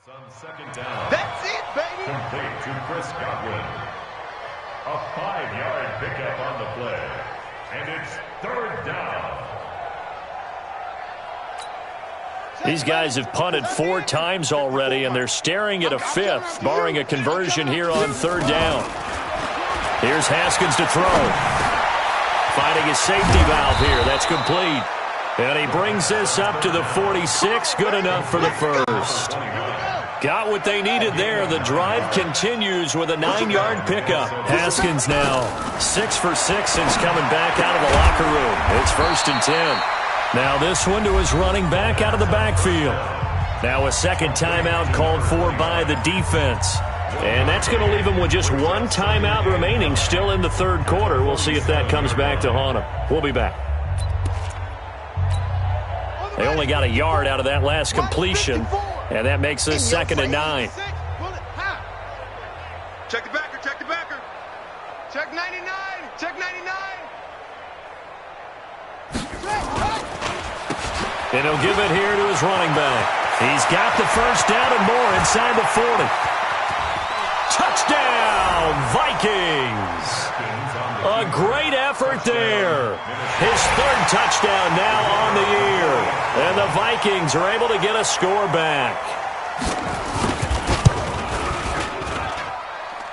On second down. That's it, baby. Complete to Chris Godwin. A 5-yard pickup on the play. And it's third down. These guys have punted 4 times already, and they're staring at a 5th, barring a conversion here on third down. Here's Haskins to throw. Finding his safety valve here. That's complete. And he brings this up to the 46. Good enough for the first. Got what they needed there. The drive continues with a 9-yard pickup. Haskins now 6 for 6 since coming back out of the locker room. It's 1st and 10. Now this one to his running back out of the backfield. Now a second timeout called for by the defense. And that's going to leave him with just 1 timeout remaining still in the third quarter. We'll see if that comes back to haunt him. We'll be back. They only got a yard out of that last completion, and that makes this 2nd and 9. Check the backer, check the backer. Check 99, check 99. And he'll give it here to his running back. He's got the first down and more inside the 40. Touchdown, Vikings. A great effort there. His 3rd touchdown now on the year. And the Vikings are able to get a score back.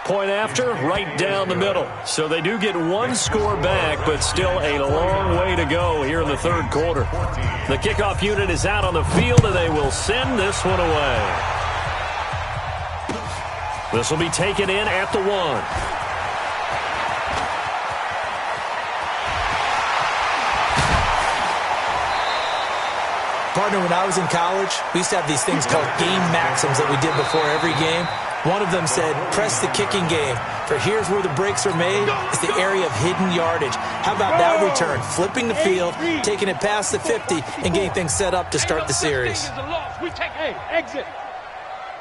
Point after, right down the middle. So they do get 1 score back, but still a long way to go here in the third quarter. The kickoff unit is out on the field, and they will send this one away. This will be taken in at the 1. Partner, when I was in college, we used to have these things called game maxims that we did before every game. One of them said, press the kicking game, for here's where the breaks are made. It's the area of hidden yardage. How about that return? Flipping the field, taking it past the 50, and getting things set up to start the series. We take exit.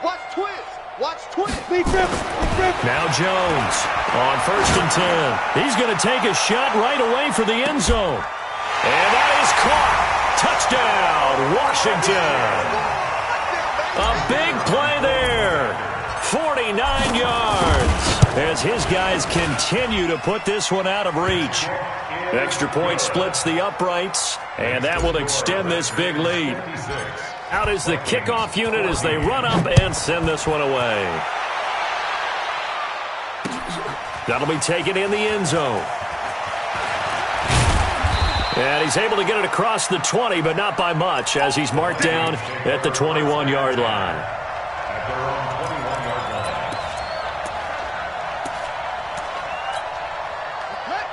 Watch twist. Watch twist. Now Jones on 1st and 10. He's going to take a shot right away for the end zone. And that is caught. Touchdown, Washington. A big play there. 49 yards as his guys continue to put this one out of reach. Extra point splits the uprights, and that will extend this big lead. Out is the kickoff unit as they run up and send this one away. That'll be taken in the end zone. And he's able to get it across the 20, but not by much, as he's marked down at the 21-yard line.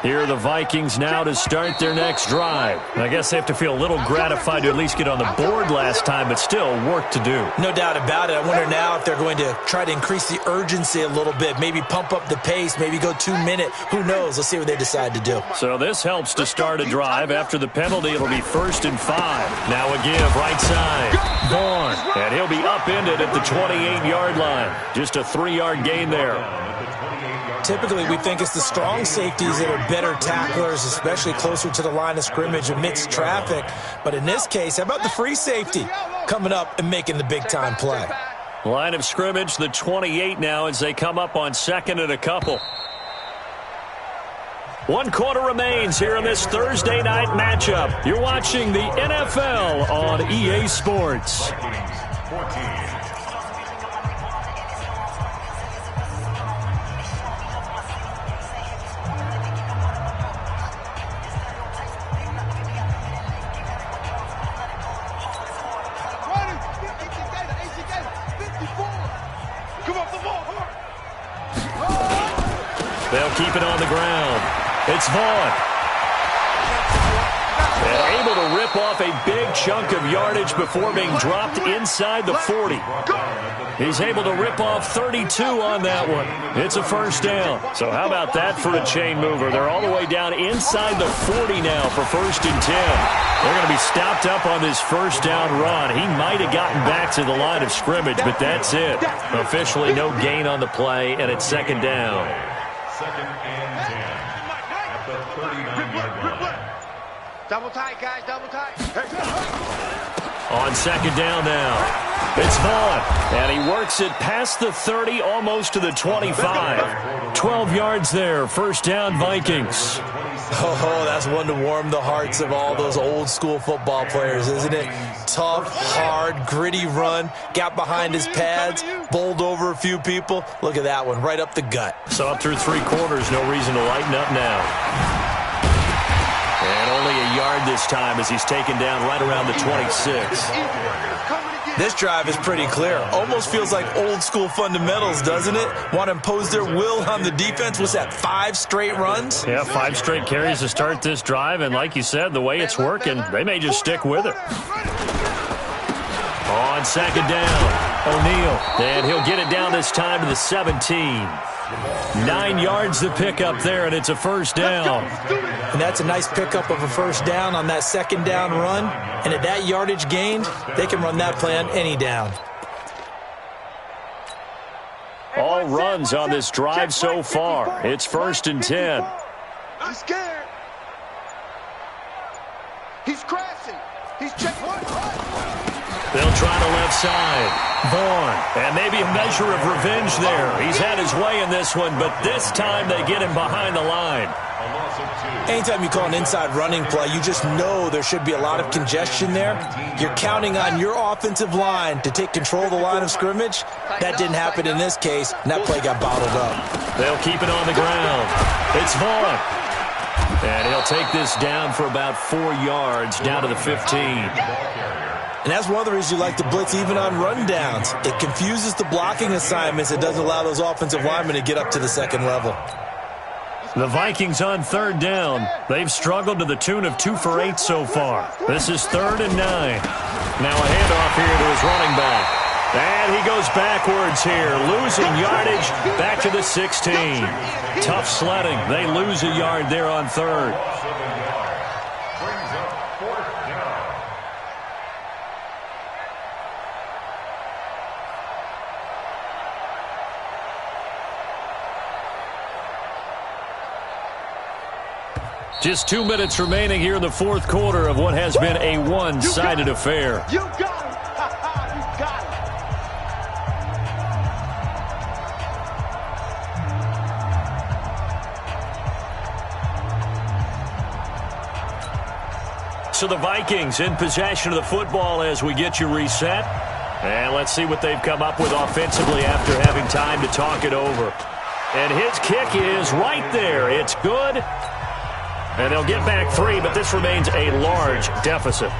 Here are the Vikings now to start their next drive. I guess they have to feel a little gratified to at least get on the board last time, but still work to do. No doubt about it. I wonder now if they're going to try to increase the urgency a little bit, maybe pump up the pace, maybe go 2 minute. Who knows? Let's see what they decide to do. So this helps to start a drive. After the penalty, it'll be 1st and 5. Now a give right side. Vaughn, and he'll be upended at the 28-yard line. Just a 3-yard gain there. Typically, we think it's the strong safeties that are better tacklers, especially closer to the line of scrimmage amidst traffic. But in this case, how about the free safety coming up and making the big-time play? Line of scrimmage, the 28 now as they come up on 2nd and a couple. 1 quarter remains here in this Thursday night matchup. You're watching the NFL on EA Sports. They'll keep it on the ground. It's Vaughn. And able to rip off a big chunk of yardage before being dropped inside the 40. He's able to rip off 32 on that one. It's a 1st down. So how about that for a chain mover? They're all the way down inside the 40 now for 1st and 10. They're going to be stopped up on this 1st down run. He might have gotten back to the line of scrimmage, but that's it. Officially no gain on the play, and it's 2nd down. 2nd and 10 at the 39-yard line. Double tight, guys, double tight. On second down now. It's Vaughn, and he works it past the 30, almost to the 25. 12 yards there, first down, Vikings. Oh, that's one to warm the hearts of all those old-school football players, isn't it? Tough, hard, gritty run, got behind his pads, bowled over a few people. Look at that one, right up the gut. So up through 3 quarters, no reason to lighten up now. And only a yard this time as he's taken down right around the 26. This drive is pretty clear. Almost feels like old-school fundamentals, doesn't it? Want to impose their will on the defense. What's that, 5 straight runs? Yeah, 5 straight carries to start this drive. And like you said, the way it's working, they may just stick with it. On second down, O'Neal. And he'll get it down this time to the 17. 9 yards to pick up there, and it's a first down. And that's a nice pickup of a first down on that second down run. And at that yardage gained, they can run that play on any down. All runs on this drive so far. It's first and 10. He's scared. He's crashing. He's checking. They'll try the left side. Vaughn, and maybe a measure of revenge there. He's had his way in this one, but this time they get him behind the line. Anytime you call an inside running play, you just know there should be a lot of congestion there. You're counting on your offensive line to take control of the line of scrimmage. That didn't happen in this case, and that play got bottled up. They'll keep it on the ground. It's Vaughn. And he'll take this down for about 4 yards, down to the 15. And that's one of the reasons you like to blitz even on rundowns. It confuses the blocking assignments. It doesn't allow those offensive linemen to get up to the second level. The Vikings on third down. They've struggled to the tune of 2 for 8 so far. This is 3rd and 9. Now a handoff here to his running back. And he goes backwards here, losing yardage back to the 16. Tough sledding. They lose a yard there on third. Just 2 minutes remaining here in the fourth quarter of what has been a one-sided affair. You got it. You got it. So the Vikings in possession of the football as we get you reset. And let's see what they've come up with offensively after having time to talk it over. And his kick is right there. It's good. And they'll get back 3, but this remains a large deficit.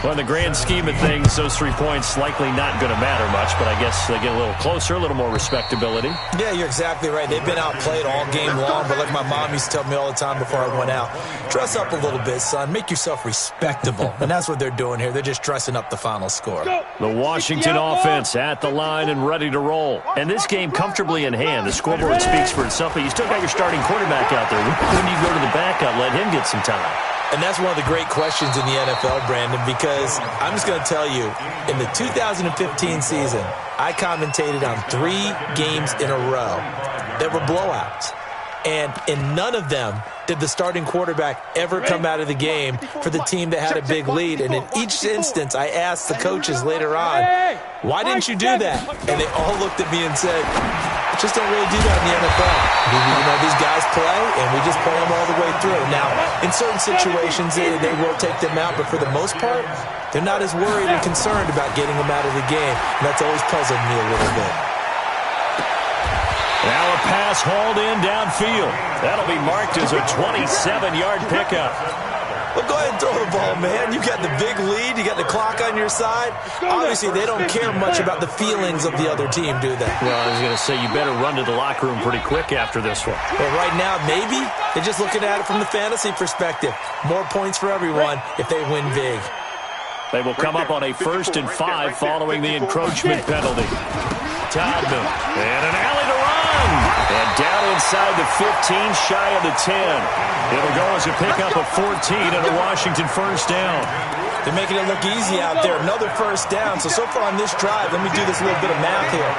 Well, in the grand scheme of things, those 3 points likely not going to matter much, but I guess they get a little closer, a little more respectability. Yeah, you're exactly right. They've been outplayed all game long, but like my mom used to tell me all the time before I went out, dress up a little bit, son. Make yourself respectable. And that's what they're doing here. They're just dressing up the final score. The Washington offense at the line and ready to roll. And this game comfortably in hand. The scoreboard speaks for itself, but you still got your starting quarterback out there. When do you go to the backup, let him get some time? And that's one of the great questions in the NFL, Brandon, because I'm just going to tell you, in the 2015 season, I commentated on 3 games in a row that were blowouts. And in none of them did the starting quarterback ever come out of the game for the team that had a big lead. And in each instance, I asked the coaches later on, why didn't you do that? And they all looked at me and said, just don't really do that in the NFL. You know, these guys play, and we just play them all the way through. Now, in certain situations, they will take them out, but for the most part, they're not as worried and concerned about getting them out of the game. And that's always puzzled me a little bit. Now a pass hauled in downfield. That'll be marked as a 27-yard pickup. Well, go ahead and throw the ball, man. You got the big lead. You got the clock on your side. Obviously, they don't care much about the feelings of the other team, do they? Well, I was going to say, you better run to the locker room pretty quick after this one. Well, right now, maybe they're just looking at it from the fantasy perspective. More points for everyone if they win big. They will come up on a 1st and 5 following the encroachment penalty. Todman, and an alley to run. And down inside the 15, shy of the 10. It'll go as a pickup of 14 and a Washington first down. They're making it look easy out there. Another first down. So far on this drive, let me do this little bit of math here.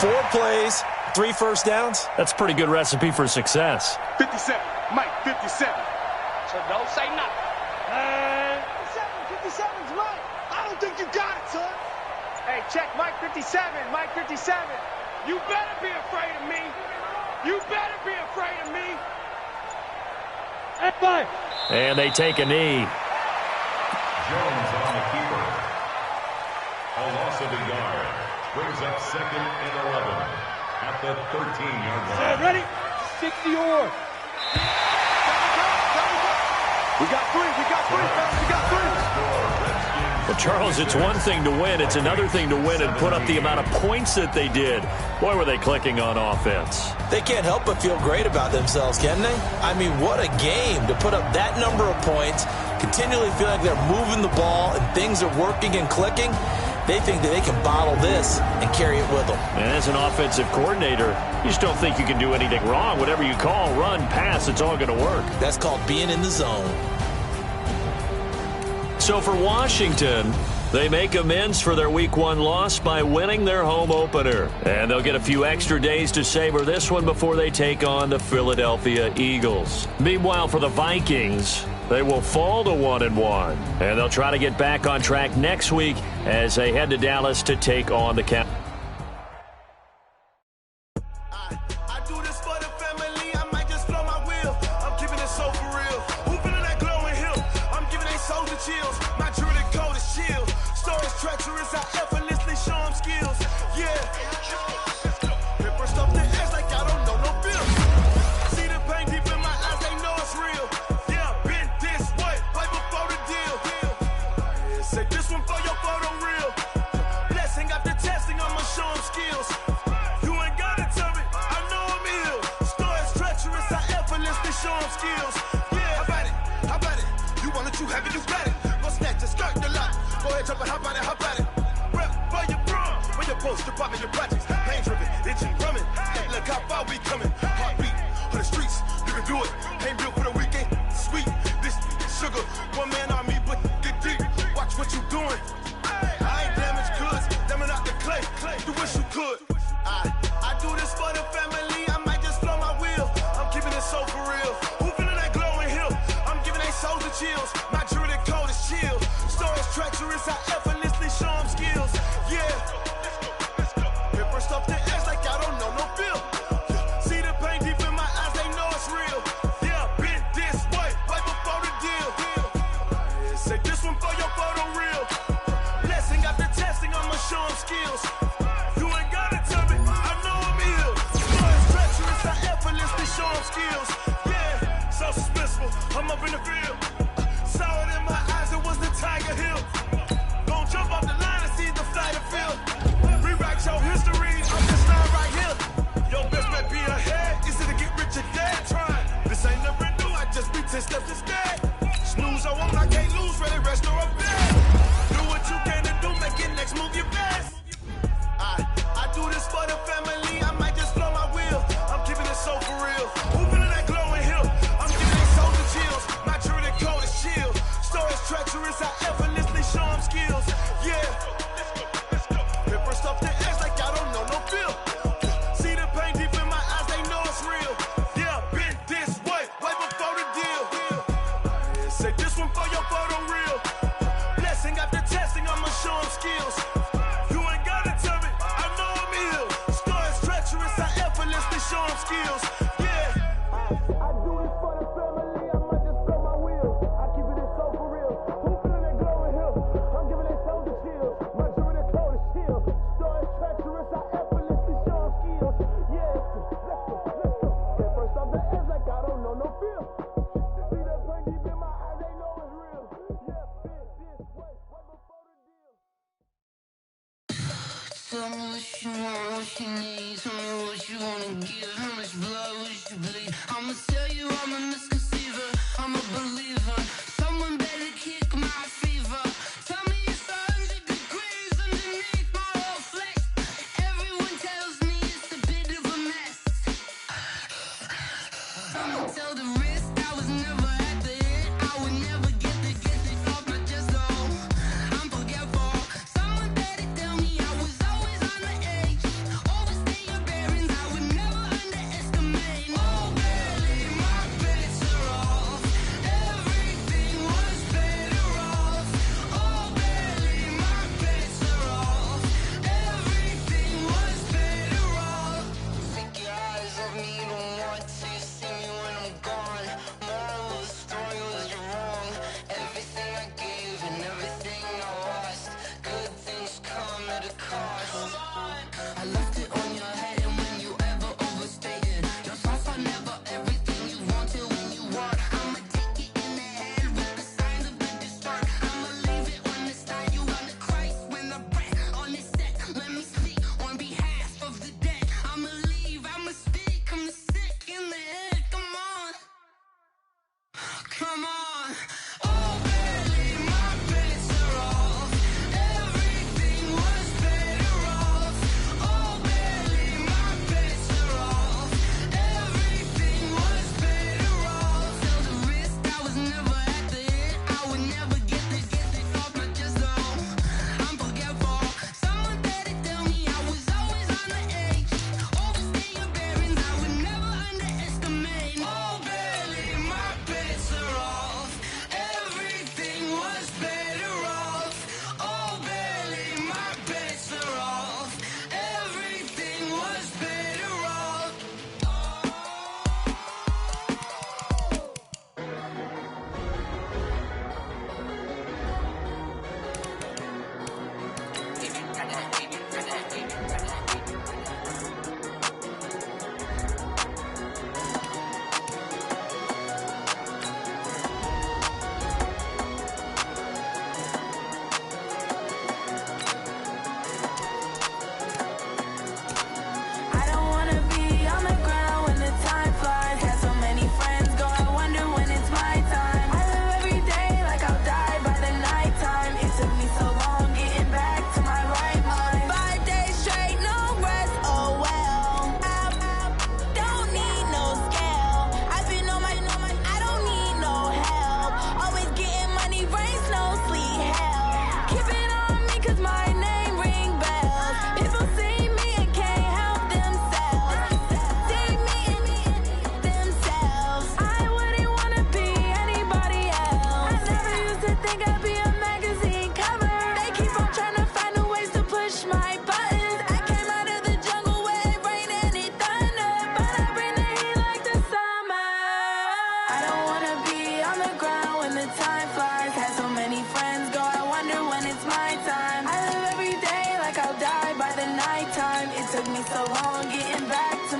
4 plays, 3 first downs. That's a pretty good recipe for success. 57. Mike, 57. So don't say nothing. 57's Mike. I don't think think you got it, son. Hey, check Mike 57, Mike 57. You better be afraid of me. You better be afraid of me. And they take a knee. Jones on the keeper. A loss of a yard. Brings up 2nd and 11 at the 13-yard line. Ready? 60-yard. We got three, fellas. We got three. Well, Charles, it's one thing to win. It's another thing to win and put up the amount of points that they did. Boy, were they clicking on offense. They can't help but feel great about themselves, can they? I mean, what a game to put up that number of points, continually feel like they're moving the ball and things are working and clicking. They think that they can bottle this and carry it with them. And as an offensive coordinator, you just don't think you can do anything wrong. Whatever you call, run, pass, it's all going to work. That's called being in the zone. So for Washington, they make amends for their Week 1 loss by winning their home opener. And they'll get a few extra days to savor this one before they take on the Philadelphia Eagles. Meanwhile, for the Vikings, they will fall to 1-1. And they'll try to get back on track next week as they head to Dallas to take on the Cowboys. Tell me what you want, what you need. Tell me what you wanna give. How much blood would you bleed? I'ma tell you I'm a misconceiver. I'm a believer. Someone better kick my fever. Tell me it's 100 degrees underneath my whole flesh. Everyone tells me it's a bit of a mess. I'ma tell the risk I was never at the end. I would never get the off my chest though. I'm forgetful. Someone better tell me I was always on the edge. Overstay your bearings. I would never underestimate.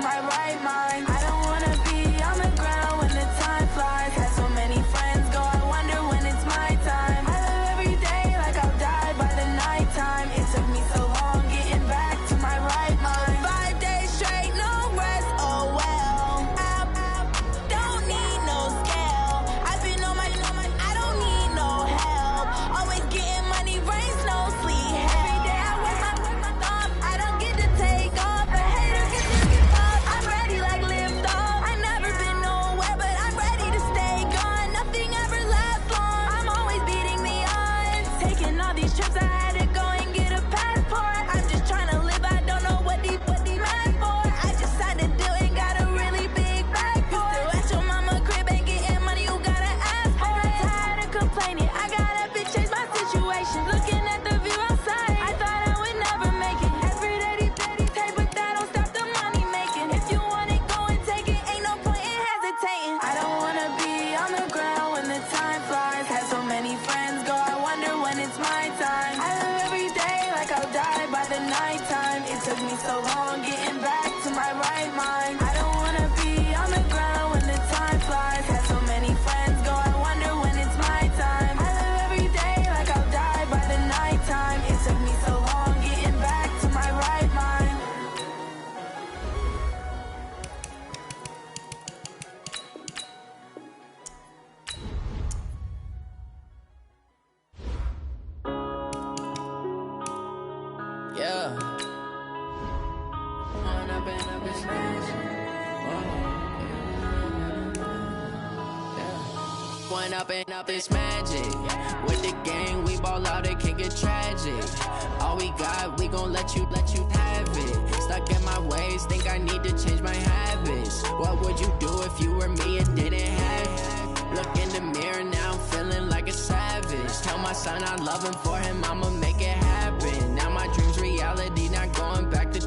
my right mind. I don't wanna be on the ground when the time flies. Had so many friends go, I wonder when it's my time. I live every day like I'll die by the nighttime. It took me so long getting back to my right mind. 5 days straight, no rest, oh well. Don't need no scale. I've been on my, I don't need no help. Always getting money, rains, no sleep. Every day I work my thumb. I don't get to take off. A hater get to get up. I'm ready like lift off. I never been nowhere, but I'm ready to stay gone. Nothing ever lasts long. I'm always beating the odds. Taking all these trips, I had to go and get a passport. I'm just trying to live. I don't know what these mad for. I just had to do it. Got a really big bag for it. Still at your mama crib and getting money. You gotta ask for it. I got tired of complaining. I gotta change my situation. Looking at the view outside, I thought I would never make it. Every day they take, but that don't stop the money making. If you want it, go and take it. Ain't no point in hesitating. I don't wanna be on the ground when the time flies. Had so many friends go, I wonder when it's my time. I live every day like I'll die by the nighttime. It took me so long getting back to my right mind. I don't wanna be on the ground when the time flies. Had so many friends go, I wonder when it's my time. I live every day like I'll die by the nighttime. It took me so long getting back to my right mind. Yeah. One up and up is magic. With the gang, we ball out, it can get tragic. All we got, we gon' let you have it. Stuck in my ways, think I need to change my habits. What would you do if you were me and didn't have it? Look in the mirror now, I'm feeling like a savage. Tell my son I love him, for him I'ma make it happen. Now my dream's reality, not going back to.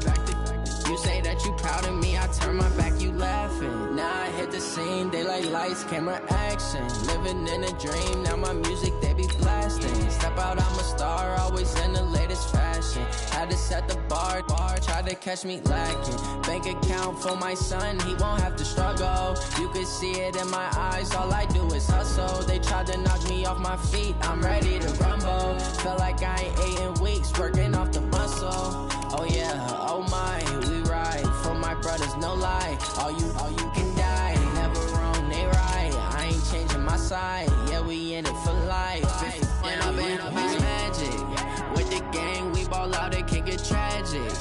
You say that you proud of me, I turn my back, you laughing. Now I hit the scene, daylight lights, camera action. Living in a dream, now my music, they be blasting. Step out, I'm a star, always in the latest fashion. Had to set the bar, try to catch me lacking. Bank account for my son, he won't have to struggle. You can see it in my eyes, all I do is hustle. They tried to knock me off my feet, I'm ready to rumble. Felt like I ain't ate in weeks, working off the muscle. Oh yeah, oh my, we ride for my brothers, no lie. All you can die, never wrong, they right. I ain't changing my side, yeah, we in it for life. When up is magic. With the gang, we ball out, it can get tragic.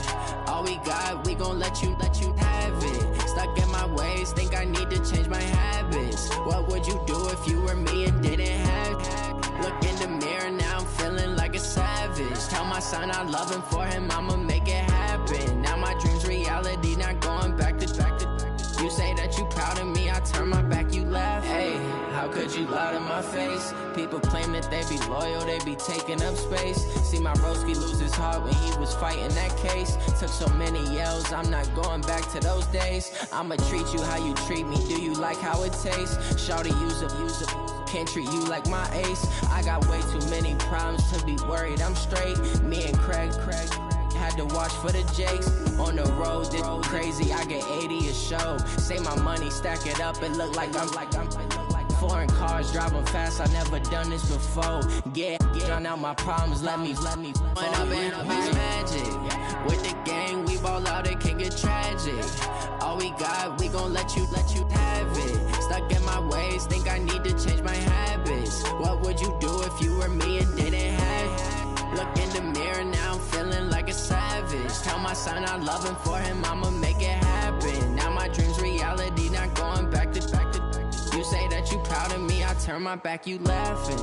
All we got, we gon' let you have it. Stuck in my ways, think I need to change my habits. What would you do if you were me and didn't have it? Look in the mirror now, I'm feeling like a savage. Tell my son I love him, for him I'ma make it happen. Now my dream's reality, not going back to. You say that you proud of me, I turn my back, you laugh. Hey, how could you lie to my face? People claim that they be loyal, they be taking up space. See my broski lose his heart when he was fighting that case. Took so many yells, I'm not going back to those days. I'ma treat you how you treat me, do you like how it tastes? Shawty, use up, can't treat you like my ace. I got way too many problems to be worried, I'm straight. Me and Craig had to watch for the Jakes. On the road, this crazy, I get 80 a show. Say my money, stack it up, it look like I'm foreign cars, driving fast, I never done this before. Get drown out my problems, let me When up and up is magic. With the gang, we ball out, it can get tragic. All we got, we gon' let you have it. Stuck in my ways, think I need to change my habits. What would you do if you were me and didn't have it? Look in the mirror now, I'm feeling like a savage. Tell my son I love him, for him I'ma make it happen. Now my dream's reality, not going back to. You say that you proud of me, I turn my back, you laughing.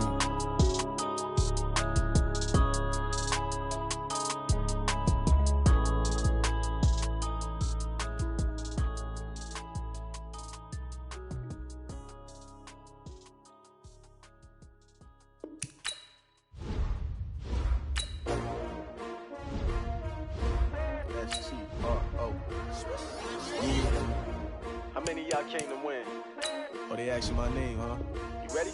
How many of y'all came to win? Oh, they asking my name, huh? You ready?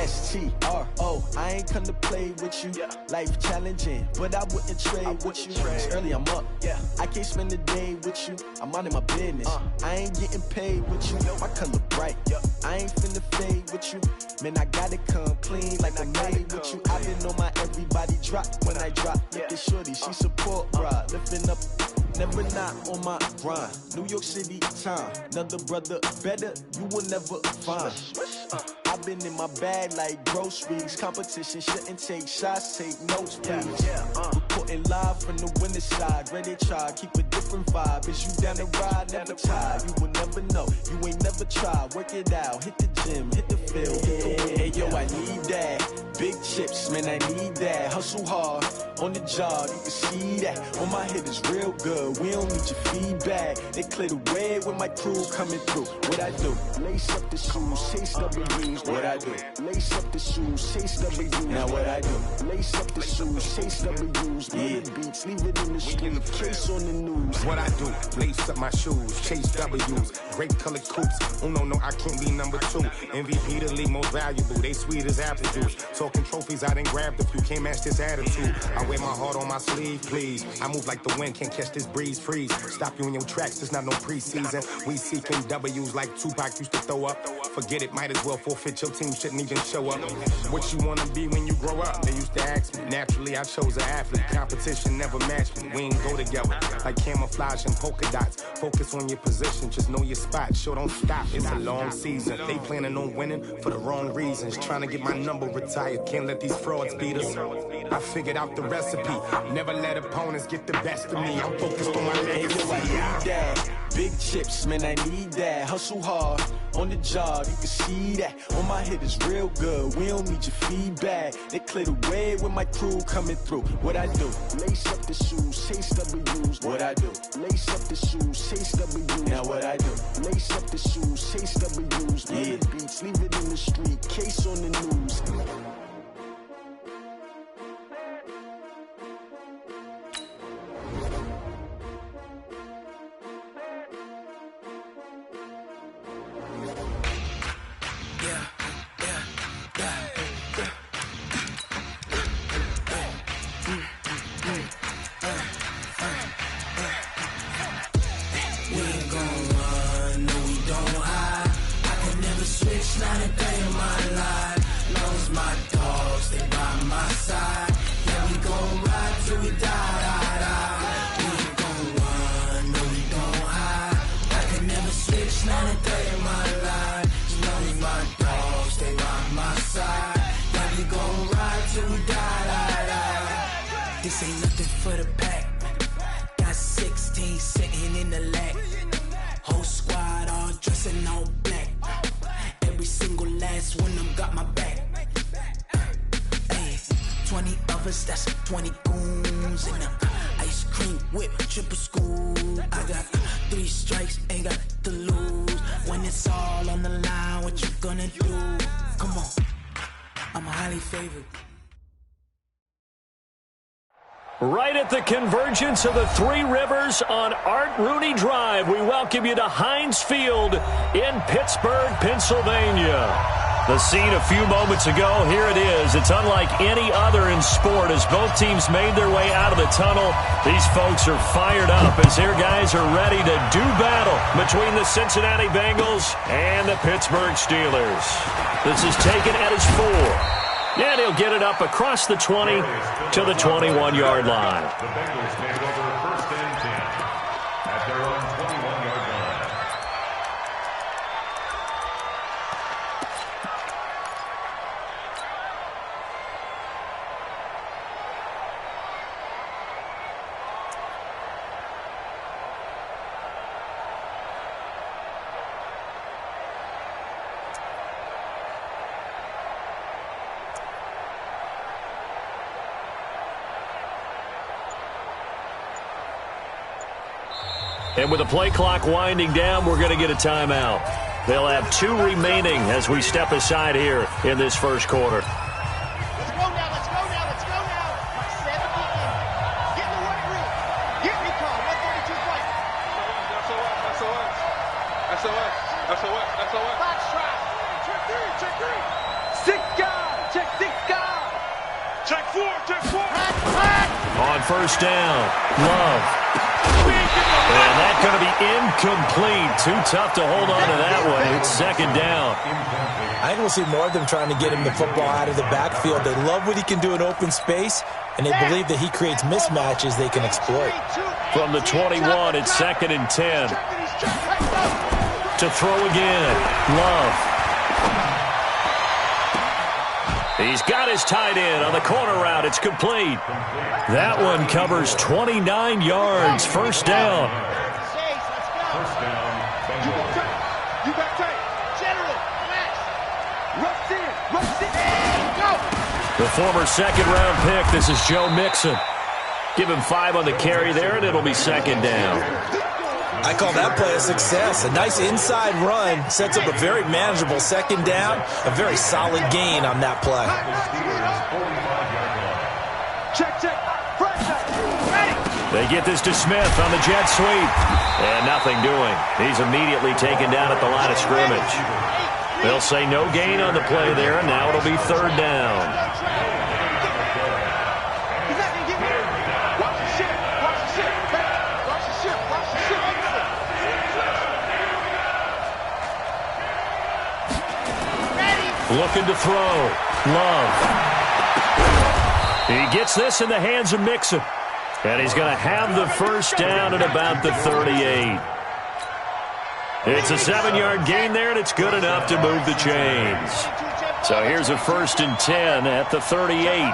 STRO, I ain't come to play with you. Life challenging, but I wouldn't trade with you. It's early, I'm up. I can't spend a day with you. I'm out of my business. I ain't getting paid with you. My color bright. I ain't finna fade with you. Man, I gotta come clean like I made with you. I been on my everybody drop when I drop. Look at shorty, she support, bruh. Lifting up. Never not on my grind. New York City time. Another brother better, you will never find. I've been in my bag like groceries. Competition shouldn't take shots, take notes, please. Reporting live from the winter side. Ready to try, keep a different vibe. Is you down the ride, never tired. You will never know, you ain't never tried. Work it out, hit the gym, hit the field, hit the wheel. Hey yo, I need that. Big chips, man, I need that. Hustle hard, on the job, you can see that. On my head is real good, we don't need your feedback. They clear the way with my crew coming through. What I do? Lace up the shoes, chase W's. What I do? Lace up the shoes, chase W's. Now what I do? Lace up the shoes, chase W's. The beats, leave it in the street, case on the news. What I do? Lace up my shoes, chase W's. Great colored coops. Oh no, I can't be number 2. MVP the league most valuable. They sweet as apple juice. Talking trophies, I done grabbed a few. Can't match this attitude. I wear my heart on my sleeve, please. I move like the wind, can't catch this breeze. Freeze. Stop you in your tracks. There's not no preseason. We seeking W's like Tupac used to throw up. Forget it, might as well forfeit. Your team shouldn't even show up. What you wanna be when you grow up? They used to ask me. Naturally, I chose an athlete. Competition never matched me. We ain't go together like camouflage and polka dots. Focus on your position, just know your spot. Sure, don't stop. It's a long season. They planning on winning for the wrong reasons. Trying to get my number retired. Can't let these frauds beat us. I figured out the recipe. Never let opponents get the best of me. I'm focused on my legacy. I need that. Big chips, man, I need that. Hustle hard, on the job, you can see that. On my head is real good, we don't need your feedback. They clear the way with my crew coming through. What I do? Lace up the shoes, chase W's. What I do? Lace up the shoes, chase W's. Now what I do? Lace up the shoes, chase W's. The beats, leave it in the street, case on the news. This ain't nothing for the pack. Got 16 sitting in the lag. Whole squad all dressing all black. Every single last one of them got my back. Hey, 20 of us, that's 20 goons in them. Ice cream whip, triple school. I got 3 strikes, ain't got to lose. When it's all on the line, what you gonna do? Come on, I'm highly favored. Right at the convergence of the Three Rivers on Art Rooney Drive, we welcome you to Heinz Field in Pittsburgh, Pennsylvania. The scene a few moments ago, here it is. It's unlike any other in sport as both teams made their way out of the tunnel. These folks are fired up as their guys are ready to do battle between the Cincinnati Bengals and the Pittsburgh Steelers. This is taken at his 4. And he'll get it up across the 20 to the 21-yard line. The Bengals take over 1st and 10 at their own 21-yard line. And with the play clock winding down, we're going to get a timeout. They'll have 2 remaining as we step aside here in this first quarter. Let's go now, let's go now, let's go now. 7 in. Get in the right room. Get me call, 132 fight. That's SOS. Box trap. Check three. Six guard. Check six guard. Check four. On first down, Love. And that's going to be incomplete. Too tough to hold on to that one. It's second down. I think we'll see more of them trying to get him the football out of the backfield. They love what he can do in open space, and they believe that he creates mismatches they can exploit. From the 21, it's second and 10. To throw again, Love. He's got his tight end on the corner route. It's complete. That one covers 29 yards. First down. First down, Bengals. You got tight. General, relax. Rush in. Go. The former second-round pick, this is Joe Mixon. Give him 5 on the carry there, and it'll be second down. I call that play a success. A nice inside run sets up a very manageable second down. A very solid gain on that play. Check. Ready. They get this to Smith on the jet sweep. And nothing doing. He's immediately taken down at the line of scrimmage. They'll say no gain on the play there, and now it'll be third down. Looking to throw. Love. He gets this in the hands of Mixon. And he's going to have the first down at about the 38. It's a 7-yard gain there, and it's good enough to move the chains. So here's a first and 10 at the 38.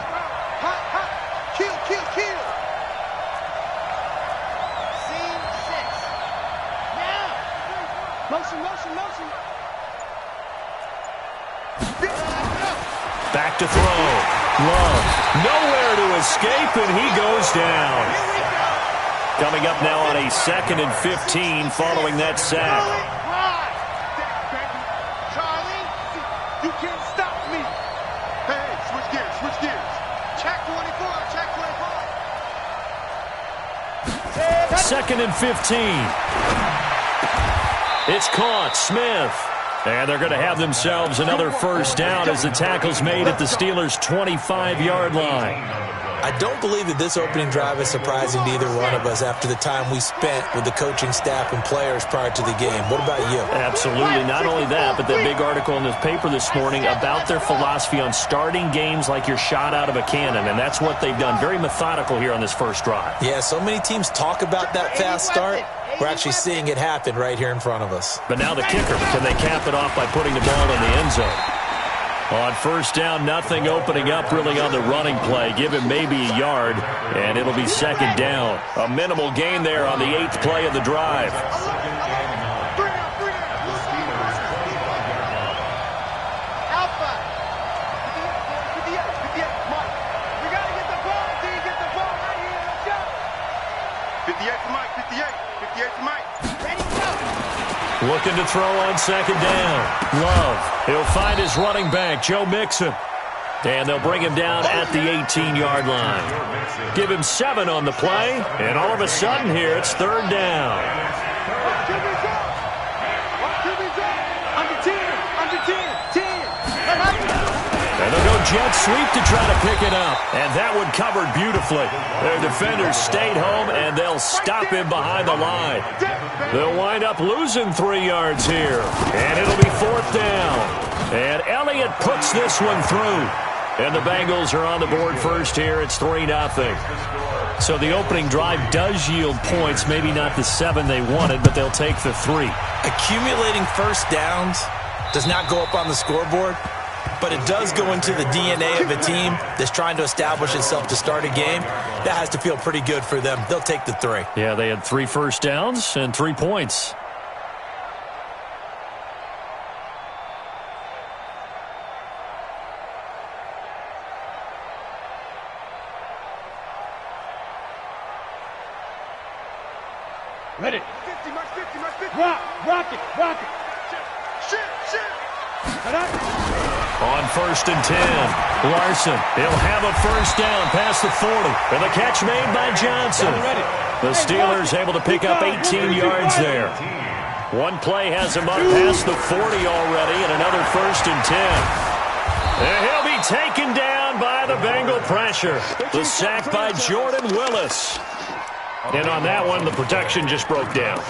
Kill. Scene 6. Now. Motion. Back to throw. Love. Nowhere to escape, and he goes down. Coming up now on a 2nd and 15 following that sack. Charlie, you can't stop me. Hey, switch gears. Check 24. 2nd and 15. It's caught. Smith. And they're going to have themselves another first down as the tackle's made at the Steelers' 25-yard line. I don't believe that this opening drive is surprising to either one of us after the time we spent with the coaching staff and players prior to the game. What about you? Absolutely. Not only that, but that big article in the paper this morning about their philosophy on starting games like you're shot out of a cannon, and that's what they've done. Very methodical here on this first drive. Yeah, so many teams talk about that fast start. We're actually seeing it happen right here in front of us. But now the kicker, can they cap it off by putting the ball in the end zone? On first down, nothing opening up really on the running play. Give him maybe a yard, and it'll be second down. A minimal gain there on the 8th play of the drive. Alpha. 58. Mike. We got to get the ball. Do you get the ball right here? Let's go. 58 to Mike. 58 to Mike. Ready, go. Looking to throw on second down. Love. He'll find his running back, Joe Mixon. And they'll bring him down at the 18-yard line. Give him 7 on the play, and all of a sudden here it's third down. Under 10. And they'll go jet sweep to try to pick it up. And that one covered beautifully. Their defenders stayed home, and they'll stop him behind the line. They'll wind up losing 3 yards here. And it'll be fourth down. And Elliott puts this one through. And the Bengals are on the board first here. It's 3-0. So the opening drive does yield points. Maybe not the 7 they wanted, but they'll take the 3. Accumulating first downs does not go up on the scoreboard, but it does go into the DNA of a team that's trying to establish itself to start a game. That has to feel pretty good for them. They'll take the 3. Yeah, they had 3 first downs and 3 points. Ready. 50. Rock it. Shit. On first and 10, Larson. He'll have a first down past the 40. And the catch made by Johnson. The Steelers able to pick up 18 yards there. One play has him up past the 40 already, and another 1st and 10. And he'll be taken down by the Bengal pressure. The sack by Jordan Willis. And on that one, the protection just broke down.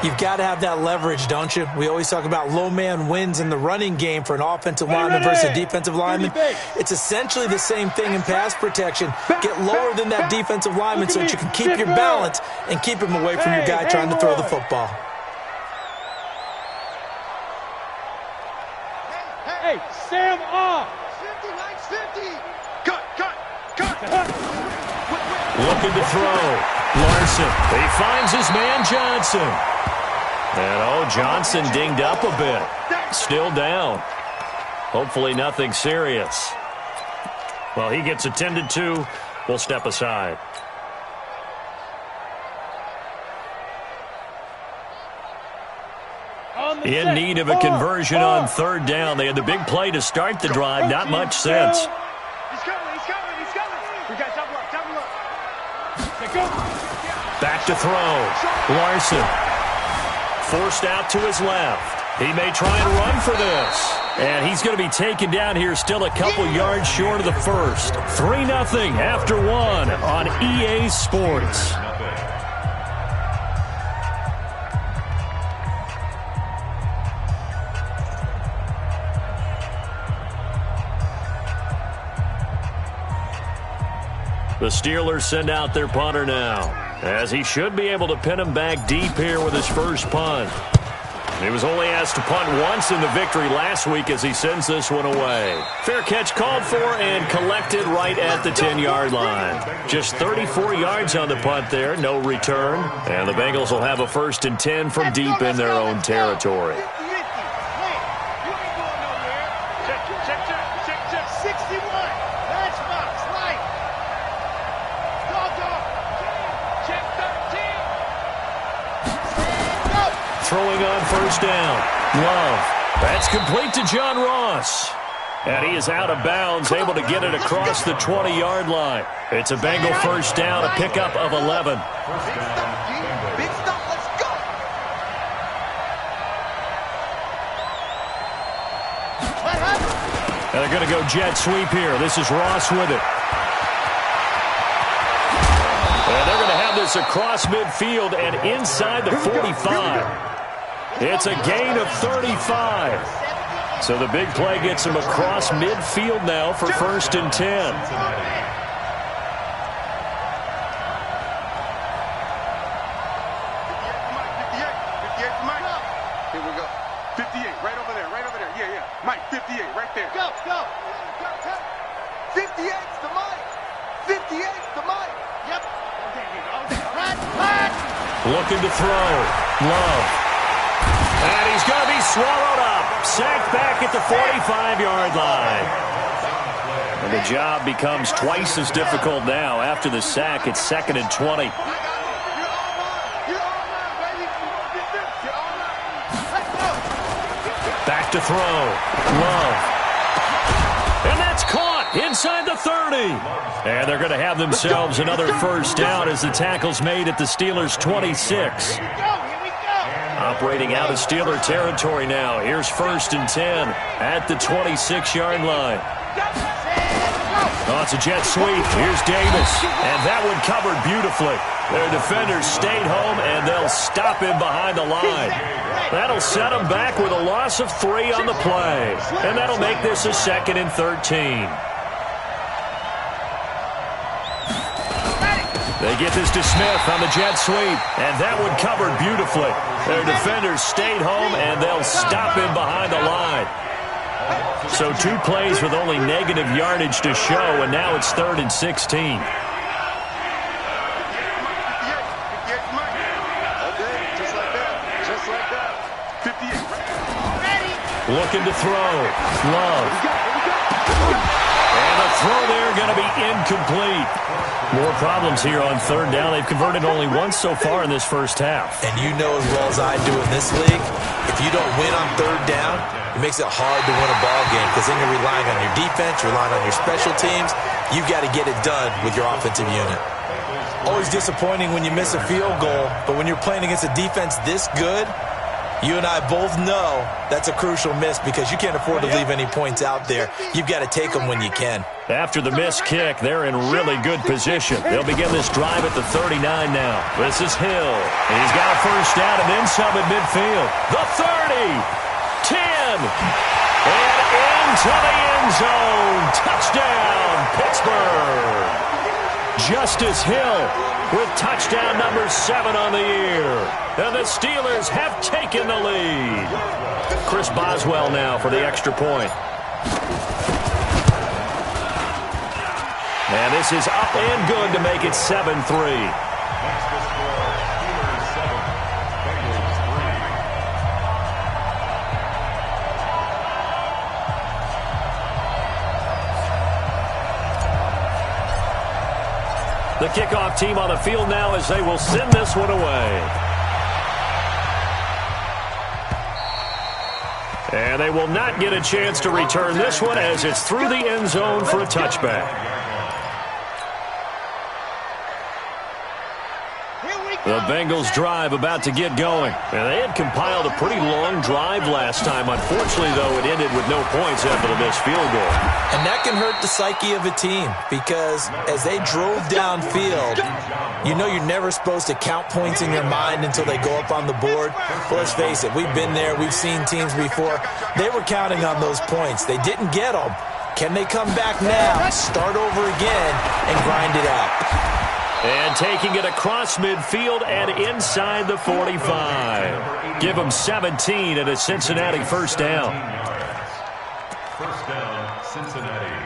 You've got to have that leverage, don't you? We always talk about low man wins in the running game for an offensive lineman versus a defensive lineman. It's essentially the same thing in pass protection. Get lower than that defensive lineman so that you can keep your balance and keep him away from your guy trying to throw the football. Hey, Sam off. 50, Mike's 50. Cut. Looking to throw. Larson. He finds his man Johnson. And, Johnson dinged up a bit. Still down. Hopefully nothing serious. Well, he gets attended to. We'll step aside. In need of a conversion on 3rd down. They had the big play to start the drive. Not much sense. He's coming. We got double up. Back to throw. Larson. Forced out to his left. He may try and run for this. And he's going to be taken down here, still a couple yards short of the first. 3-0 after 1 on EA Sports. The Steelers send out their punter now, as he should be able to pin him back deep here with his first punt. He was only asked to punt once in the victory last week as he sends this one away. Fair catch called for and collected right at the 10-yard line. Just 34 yards on the punt there, no return. And the Bengals will have a 1st and 10 from deep in their own territory. Throwing on 1st down. Love. That's complete to John Ross. And he is out of bounds, able to get it across the 20-yard line. It's a Bengal 1st down, a pickup of 11. Big stop, let's go. And they're going to go jet sweep here. This is Ross with it. And they're going to have this across midfield and inside the 45. It's a gain of 35. So the big play gets him across midfield now for 1st and 10. Here we go. 58, right over there. Yeah. Mike, 58, right there. Go. 58's the Mike. 58's the Mike. Yep. Looking to throw. Love. And he's going to be swallowed up. Sacked back at the 45-yard line. And the job becomes twice as difficult now. After the sack, it's 2nd and 20. Back to throw. Love. And that's caught inside the 30. And they're going to have themselves another 1st down as the tackle's made at the Steelers' 26. Operating out of Steeler territory now. Here's 1st and 10 at the 26-yard line. Oh, it's a jet sweep. Here's Davis. And that one covered beautifully. Their defenders stayed home, and they'll stop him behind the line. That'll set them back with a loss of 3 on the play. And that'll make this a 2nd and 13. They get this to Smith on the jet sweep, and that one covered beautifully. Their defenders stayed home, and they'll stop him behind the line. So 2 plays with only negative yardage to show, and now it's 3rd and 16. Looking to throw. Love. And the throw there going to be incomplete. More problems here on 3rd down. They've converted only once so far in this first half. And you know as well as I do in this league, if you don't win on 3rd down, it makes it hard to win a ball game because then you're relying on your defense, you're relying on your special teams. You've got to get it done with your offensive unit. Always disappointing when you miss a field goal, but when you're playing against a defense this good, You and I both know that's a crucial miss because you can't afford to leave any points out there. You've got to take them when you can. After the missed kick, they're in really good position. They'll begin this drive at the 39 now. This is Hill. He's got a first down and then some at midfield. The 30, 10, and into the end zone. Touchdown, Pittsburgh. Justice Hill with touchdown number 7 on the year. And the Steelers have taken the lead. Chris Boswell now for the extra point. And this is up and good to make it 7-3. The kickoff team on the field now as they will send this one away. And they will not get a chance to return this one as it's through the end zone for a touchback. The Bengals drive about to get going. And they had compiled a pretty long drive last time. Unfortunately, though, it ended with no points after the missed field goal. And that can hurt the psyche of a team because as they drove downfield, you know you're never supposed to count points in your mind until they go up on the board. But let's face it, we've been there. We've seen teams before. They were counting on those points. They didn't get them. Can they come back now, start over again, and grind it out? And taking it across midfield and inside the 45. Give them 17 and a Cincinnati first down. First down, Cincinnati.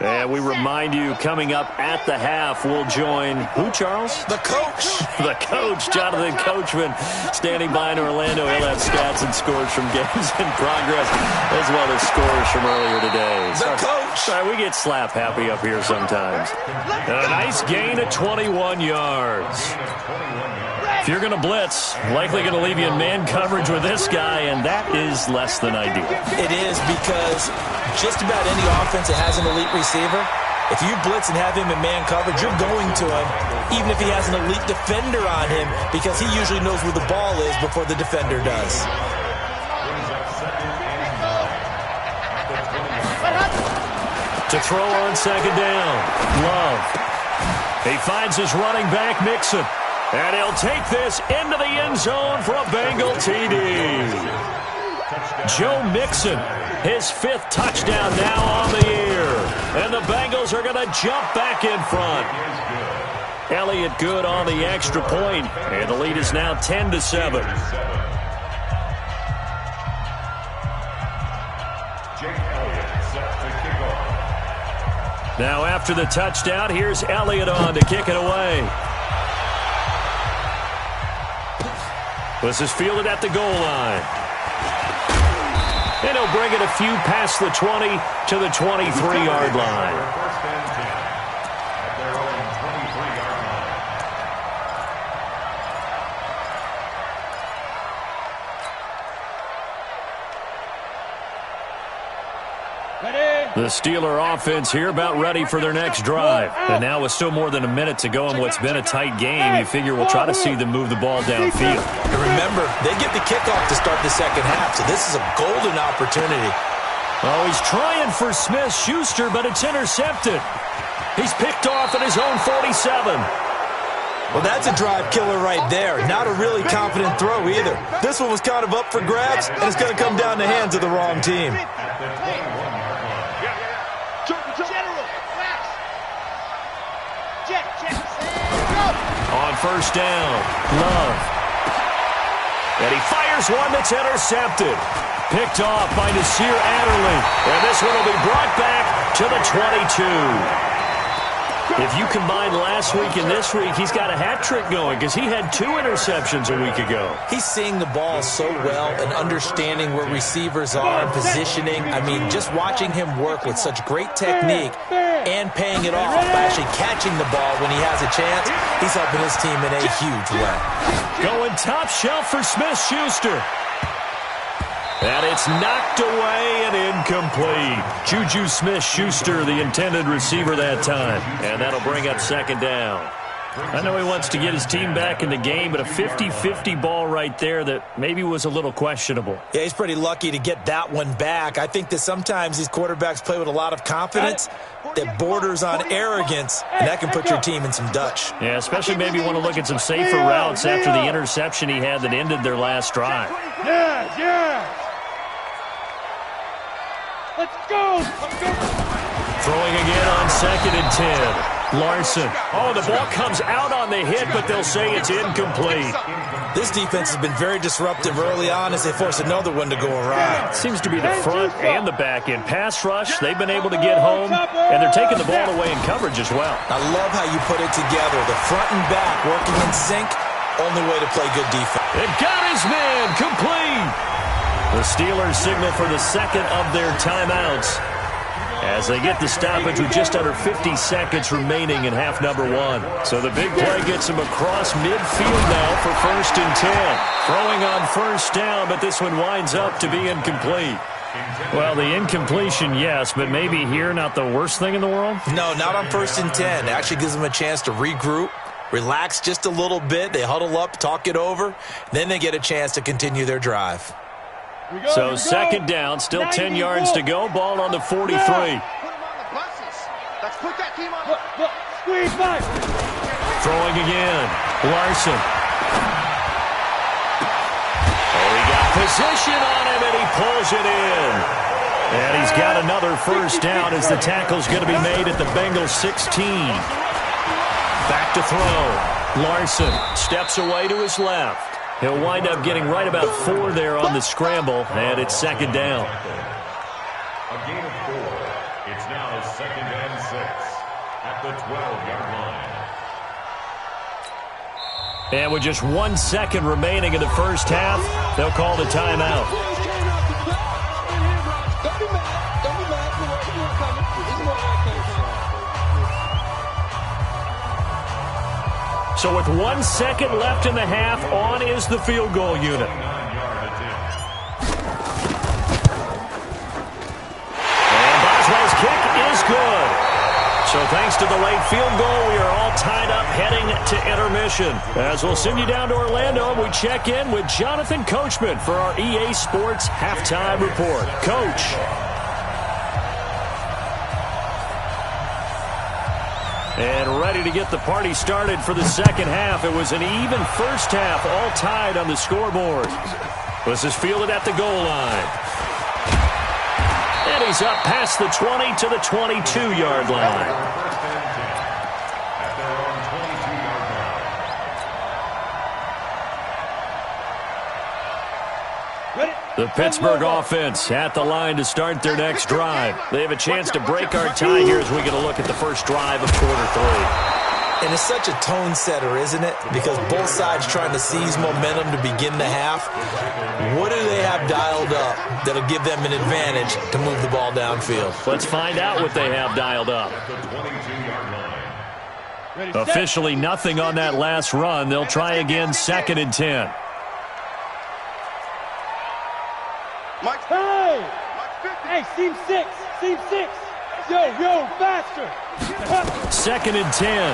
And we remind you, coming up at the half, we'll join who, Charles? The coach. The coach, Jonathan Coachman, standing by in Orlando. He'll have stats and scores from games in progress, as well as scores from earlier today. The coach. Sorry, we get slap happy up here sometimes. A nice gain of 21 yards. If you're going to blitz, likely going to leave you in man coverage with this guy, and that is less than ideal. It is because just about any offense that has an elite receiver, if you blitz and have him in man coverage, you're going to him, even if he has an elite defender on him, because he usually knows where the ball is before the defender does. To throw on second down, Love. He finds his running back, Mixon. And he'll take this into the end zone for a Bengal TD. Joe Mixon, his 5th touchdown now on the year. And the Bengals are going to jump back in front. Elliott good on the extra point, and the lead is now 10-7. Now after the touchdown, here's Elliott on to kick it away. This is fielded at the goal line. And he'll bring it a few past the 20 to the 23-yard line. The Steeler offense here about ready for their next drive. And now with still more than a minute to go in what's been a tight game, you figure we'll try to see them move the ball downfield. And remember, they get the kickoff to start the second half, so this is a golden opportunity. Oh, he's trying for Smith-Schuster, but it's intercepted. He's picked off at his own 47. Well, that's a drive killer right there. Not a really confident throw either. This one was kind of up for grabs, and it's going to come down the hands of the wrong team. On first down, Love. And he fires one that's intercepted. Picked off by Nasir Adderley. And this one will be brought back to the 22. If you combine last week and this week, he's got a hat trick going because he had 2 interceptions a week ago. He's seeing the ball so well and understanding where receivers are and positioning. I mean, just watching him work with such great technique and paying it off by actually catching the ball when he has a chance, he's helping his team in a huge way. Going top shelf for Smith-Schuster. And it's knocked away and incomplete. Juju Smith-Schuster, the intended receiver that time. And that'll bring up second down. I know he wants to get his team back in the game, but a 50-50 ball right there that maybe was a little questionable. Yeah, he's pretty lucky to get that one back. I think that sometimes these quarterbacks play with a lot of confidence that borders on arrogance, and that can put your team in some Dutch. Yeah, especially maybe want to look at some safer routes after the interception he had that ended their last drive. Yeah. Let's go. Throwing again on 2nd and 10. Larson. Oh, the ball comes out on the hit, but they'll say it's incomplete. This defense has been very disruptive early on as they force another one to go awry. Seems to be the front and the back end. Pass rush, they've been able to get home, and they're taking the ball away in coverage as well. I love how you put it together. The front and back working in sync, only way to play good defense. They've got his man, complete. The Steelers signal for the second of their timeouts as they get the stoppage with just under 50 seconds remaining in half number 1. So the big play gets him across midfield now for 1st and 10. Throwing on 1st down, but this one winds up to be incomplete. Well, the incompletion, yes, but maybe here not the worst thing in the world? No, not on 1st and 10. It actually gives them a chance to regroup, relax just a little bit. They huddle up, talk it over, then they get a chance to continue their drive. So 2nd down, still 10 yards to go. Ball on the 43. Put them on the buses. Let's put that team on. Look, squeeze back. Throwing again. Larson. Oh, he got position on him, and he pulls it in. And he's got another 1st down as the tackle's going to be made at the Bengals 16. Back to throw. Larson steps away to his left. He'll wind up getting right about 4 there on the scramble, and it's 2nd down. A gain of 4. It's now 2nd and 6 at the 12-yard line. And with just 1 second remaining in the first half, they'll call the timeout. So with 1 second left in the half, on is the field goal unit. And Boswell's kick is good. So thanks to the late field goal, we are all tied up heading to intermission. As we'll send you down to Orlando, we check in with Jonathan Coachman for our EA Sports Halftime Report. Coach. And ready to get the party started for the second half. It was an even first half, all tied on the scoreboard. This is fielded at the goal line. And he's up past the 20 to the 22-yard line. The Pittsburgh offense at the line to start their next drive. They have a chance to break our tie here as we get a look at the first drive of quarter 3. And it's such a tone setter, isn't it? Because both sides trying to seize momentum to begin the half. What do they have dialed up that'll give them an advantage to move the ball downfield? Let's find out what they have dialed up. Officially nothing on that last run. They'll try again 2nd and 10. Mike, hey, seam 6. Yo, faster. 2nd and 10.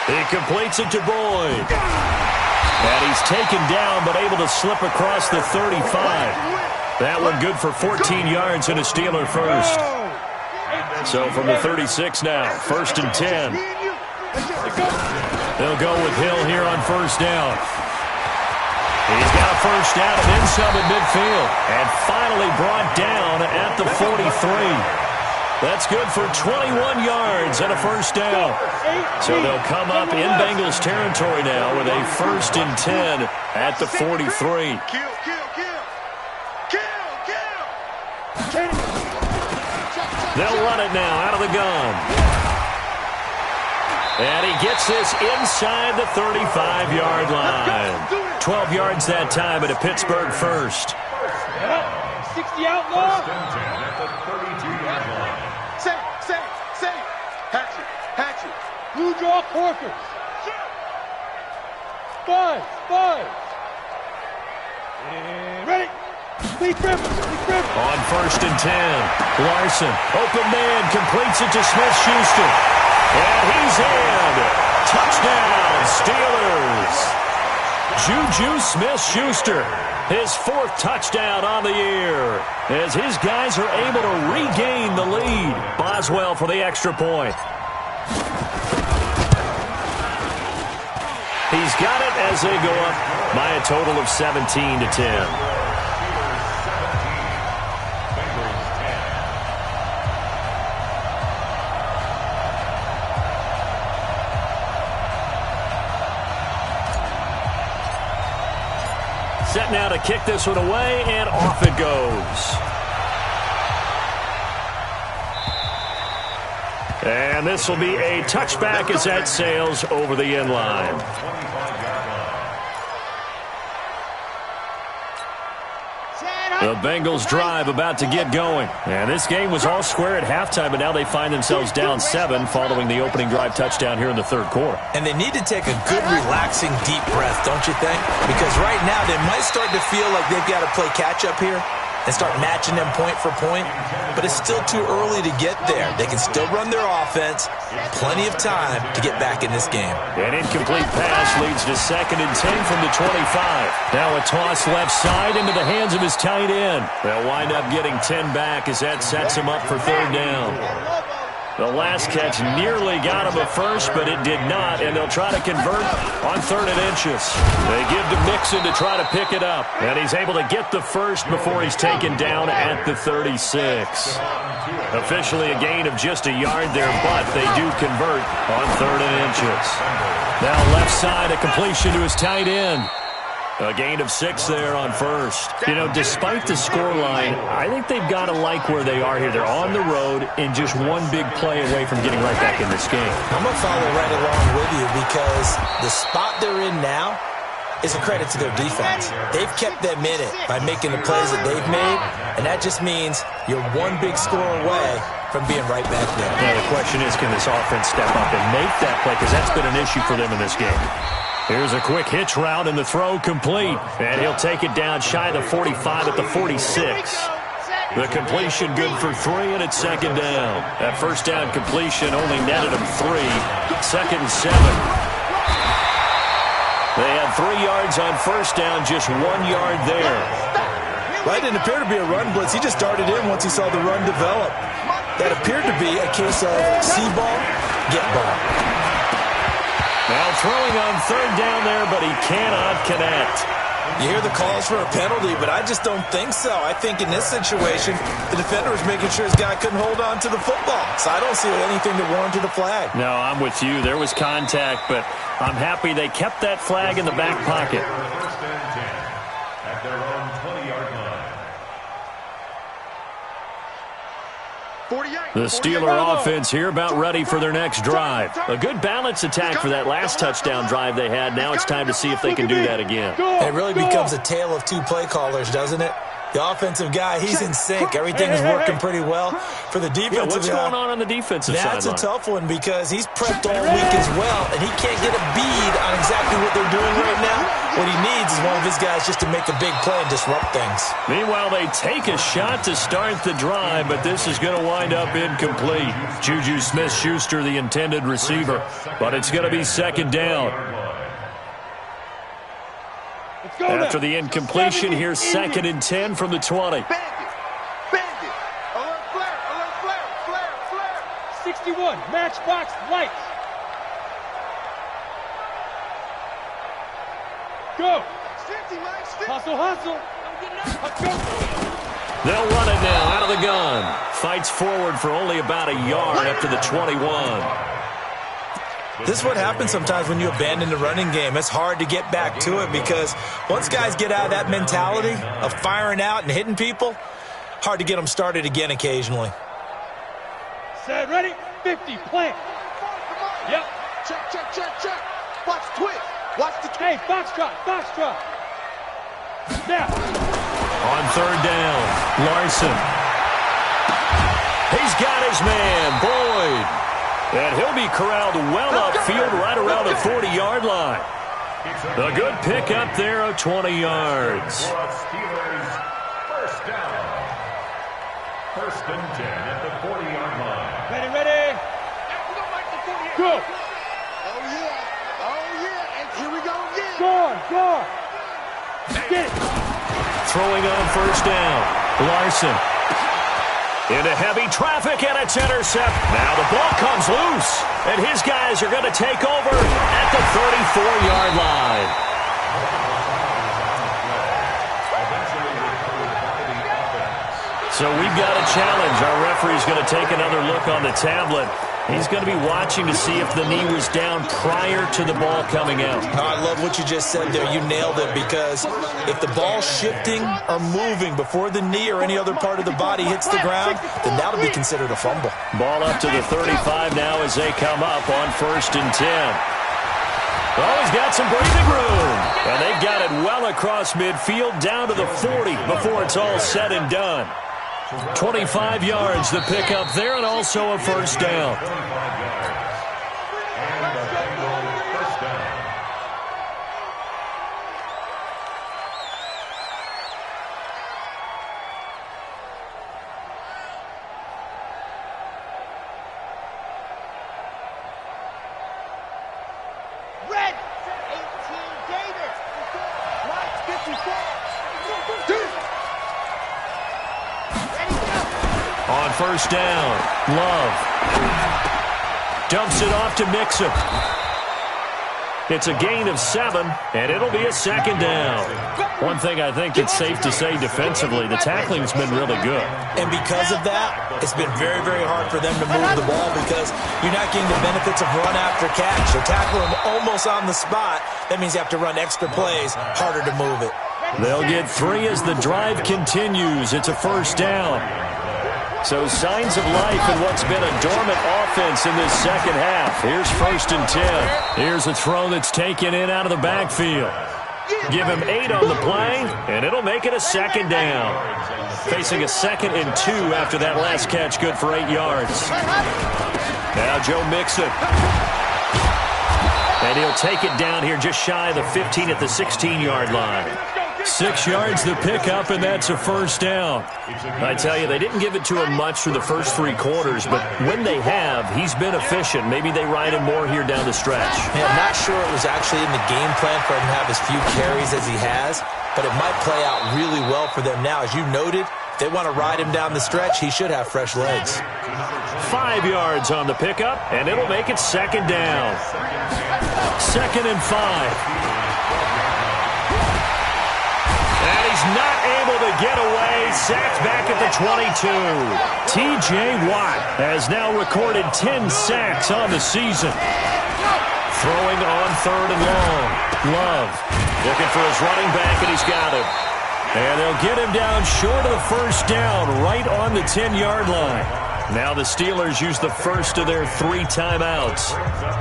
He completes it to Boyd. And he's taken down, but able to slip across the 35. That one good for 14 yards and a Steeler first. So from the 36 now, 1st and 10. They'll go with Hill here on 1st down. He's got a 1st down and then some at midfield. And finally brought down at the 43. That's good for 21 yards and a 1st down. So they'll come up in Bengals territory now with a 1st and 10 at the 43. They'll run it now out of the gun. And he gets this inside the 35-yard line. 12 yards that time at a Pittsburgh first. 60 outlaw. Say. Hatchet. Blue draw Corkers. Spies. And ready. Lee Griffin. On 1st and 10. Larson, open man, completes it to Smith-Schuster. And he's in. Touchdown, Steelers. Juju Smith-Schuster, his 4th touchdown on the year, as his guys are able to regain the lead. Boswell for the extra point. He's got it as they go up by a total of 17-10. Set now to kick this one away, and off it goes. And this will be a touchback as that sails over the end line. The Bengals drive about to get going. And this game was all square at halftime, but now they find themselves down 7 following the opening drive touchdown here in the 3rd quarter. And they need to take a good, relaxing, deep breath, don't you think? Because right now they might start to feel like they've got to play catch-up here and start matching them point for point, but it's still too early to get there. They can still run their offense. Plenty of time to get back in this game. An incomplete pass leads to 2nd and 10 from the 25. Now a toss left side into the hands of his tight end. They'll wind up getting 10 back as that sets him up for 3rd down. The last catch nearly got him a first, but it did not, and they'll try to convert on 3rd and inches. They give to Mixon to try to pick it up, and he's able to get the first before he's taken down at the 36. Officially a gain of just a yard there, but they do convert on 3rd and inches. Now left side, a completion to his tight end. A gain of 6 there on 1st. You know, despite the scoreline, I think they've got to like where they are here. They're on the road and just one big play away from getting right back in this game. I'm going to follow right along with you because the spot they're in now is a credit to their defense. They've kept them in it by making the plays that they've made, and that just means you're one big score away from being right back there. Now the question is, can this offense step up and make that play? Because that's been an issue for them in this game. Here's a quick hitch route, and the throw complete. And he'll take it down shy of the 45 at the 46. The completion good for 3, and it's 2nd down. That first down completion only netted him 3. 2nd and 7. They had 3 yards on 1st down, just 1 yard there. Right, didn't appear to be a run blitz. He just darted in once he saw the run develop. That appeared to be a case of see ball, get ball. Now throwing on 3rd down there, but he cannot connect. You hear the calls for a penalty, but I just don't think so. I think in this situation, the defender was making sure his guy couldn't hold on to the football. So I don't see anything that warranted a flag. No, I'm with you. There was contact, but I'm happy they kept that flag in the back pocket. At their own 20-yard line. The Steeler offense here about ready for their next drive. A good balanced attack for that last touchdown drive they had. Now it's time to see if they can do that again. It really becomes a tale of 2 play callers, doesn't it? The offensive guy, he's in sync. Everything is working pretty well. For the defensive what's going on the defensive side? That's a tough one because he's prepped all week as well, and he can't get a bead on exactly what they're doing right now. What he needs is one of his guys just to make a big play and disrupt things. Meanwhile, they take a shot to start the drive, but this is going to wind up incomplete. Juju Smith-Schuster, the intended receiver, but it's going to be 2nd down. After the incompletion, here's 2nd and 10 from the 20. Bandit. Alert flare. 61, matchbox lights. Go. Hustle. They'll run it now out of the gun. Fights forward for only about a yard up to the 21. This is what happens sometimes when you abandon the running game. It's hard to get back to it because once guys get out of that mentality of firing out and hitting people, hard to get them started again occasionally. Set, ready, 50, plant. Yep. Check. Watch the twist. Watch the twist. Hey, foxtrot. Now. On 3rd down, Larson. He's got his man, Boyd. And he'll be corralled well upfield right around the 40-yard line. A good pickup there of 20 yards. Steelers first down. 1st and 10 at the 40-yard line. Ready. We're going to make the 48. Go. Oh, yeah. Oh, yeah. And here we go again. Go. Get it. Throwing on first down. Larson. Into heavy traffic, and it's intercept. Now the ball comes loose, and his guys are going to take over at the 34-yard line. So we've got a challenge. Our referee's going to take another look on the tablet. He's going to be watching to see if the knee was down prior to the ball coming out. I love what you just said there. You nailed it, because if the ball's shifting or moving before the knee or any other part of the body hits the ground, then that'll be considered a fumble. Ball up to the 35 now as they come up on 1st and 10. Oh, he's got some breathing room. And they've got it well across midfield down to the 40 before it's all said and done. 25 yards the pickup there, and also a first down. Red, 18, Davis. Mark 54. On first down, Love dumps it off to Mixon. It's a gain of 7, and it'll be a second down. One thing I think it's safe to say defensively, the tackling's been really good. And because of that, it's been very, very hard for them to move the ball, because you're not getting the benefits of run after catch. You're tackling them almost on the spot. That means you have to run extra plays, harder to move it. They'll get 3 as the drive continues. It's a first down. So signs of life in what's been a dormant offense in this second half. Here's 1st and 10. Here's a throw that's taken in out of the backfield. Give him 8 on the play, and it'll make it a second down. Facing a 2nd and 2 after that last catch, good for 8 yards. Now Joe Mixon. And he'll take it down here just shy of the 15 at the 16-yard line. 6 yards the pickup, and that's a first down. I tell you, they didn't give it to him much through the first 3 quarters, but when they have, he's been efficient. Maybe they ride him more here down the stretch. Yeah, I'm not sure it was actually in the game plan for him to have as few carries as he has, but it might play out really well for them now. As you noted, if they want to ride him down the stretch, he should have fresh legs. 5 yards on the pickup, and it'll make it second down. 2nd and 5. And he's not able to get away. Sacked back at the 22. T.J. Watt has now recorded 10 sacks on the season. Throwing on 3rd and long. Love looking for his running back, and he's got him. And they'll get him down short of the first down, right on the 10-yard line. Now the Steelers use the first of their 3 timeouts.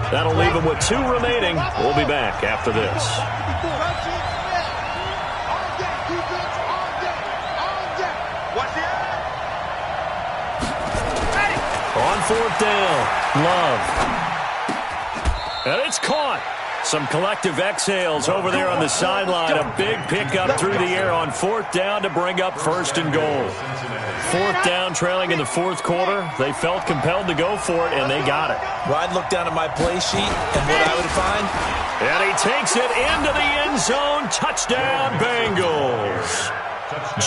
That'll leave them with 2 remaining. We'll be back after this. On 4th down, Love. And it's caught. Some collective exhales over there on the sideline. A big pickup through the air on 4th down to bring up 1st and goal. 4th down, trailing in the 4th quarter. They felt compelled to go for it, and they got it. Well, I'd look down at my play sheet, and what I would find? And he takes it into the end zone. Touchdown, Bengals.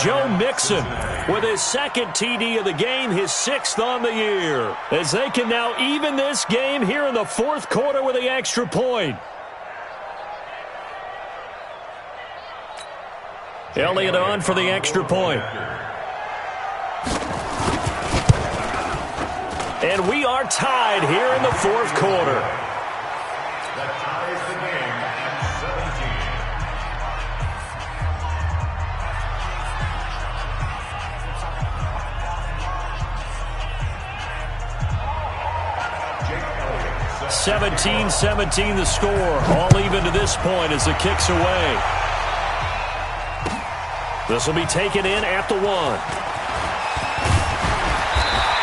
Joe Mixon with his 2nd TD of the game, his 6th on the year, as they can now even this game here in the 4th quarter with the extra point. Elliott on for the extra point. And we are tied here in the 4th quarter. That ties the game at 17. Jake Elliott. 17-17 the score. All even to this point as the kick's away. This will be taken in at the 1.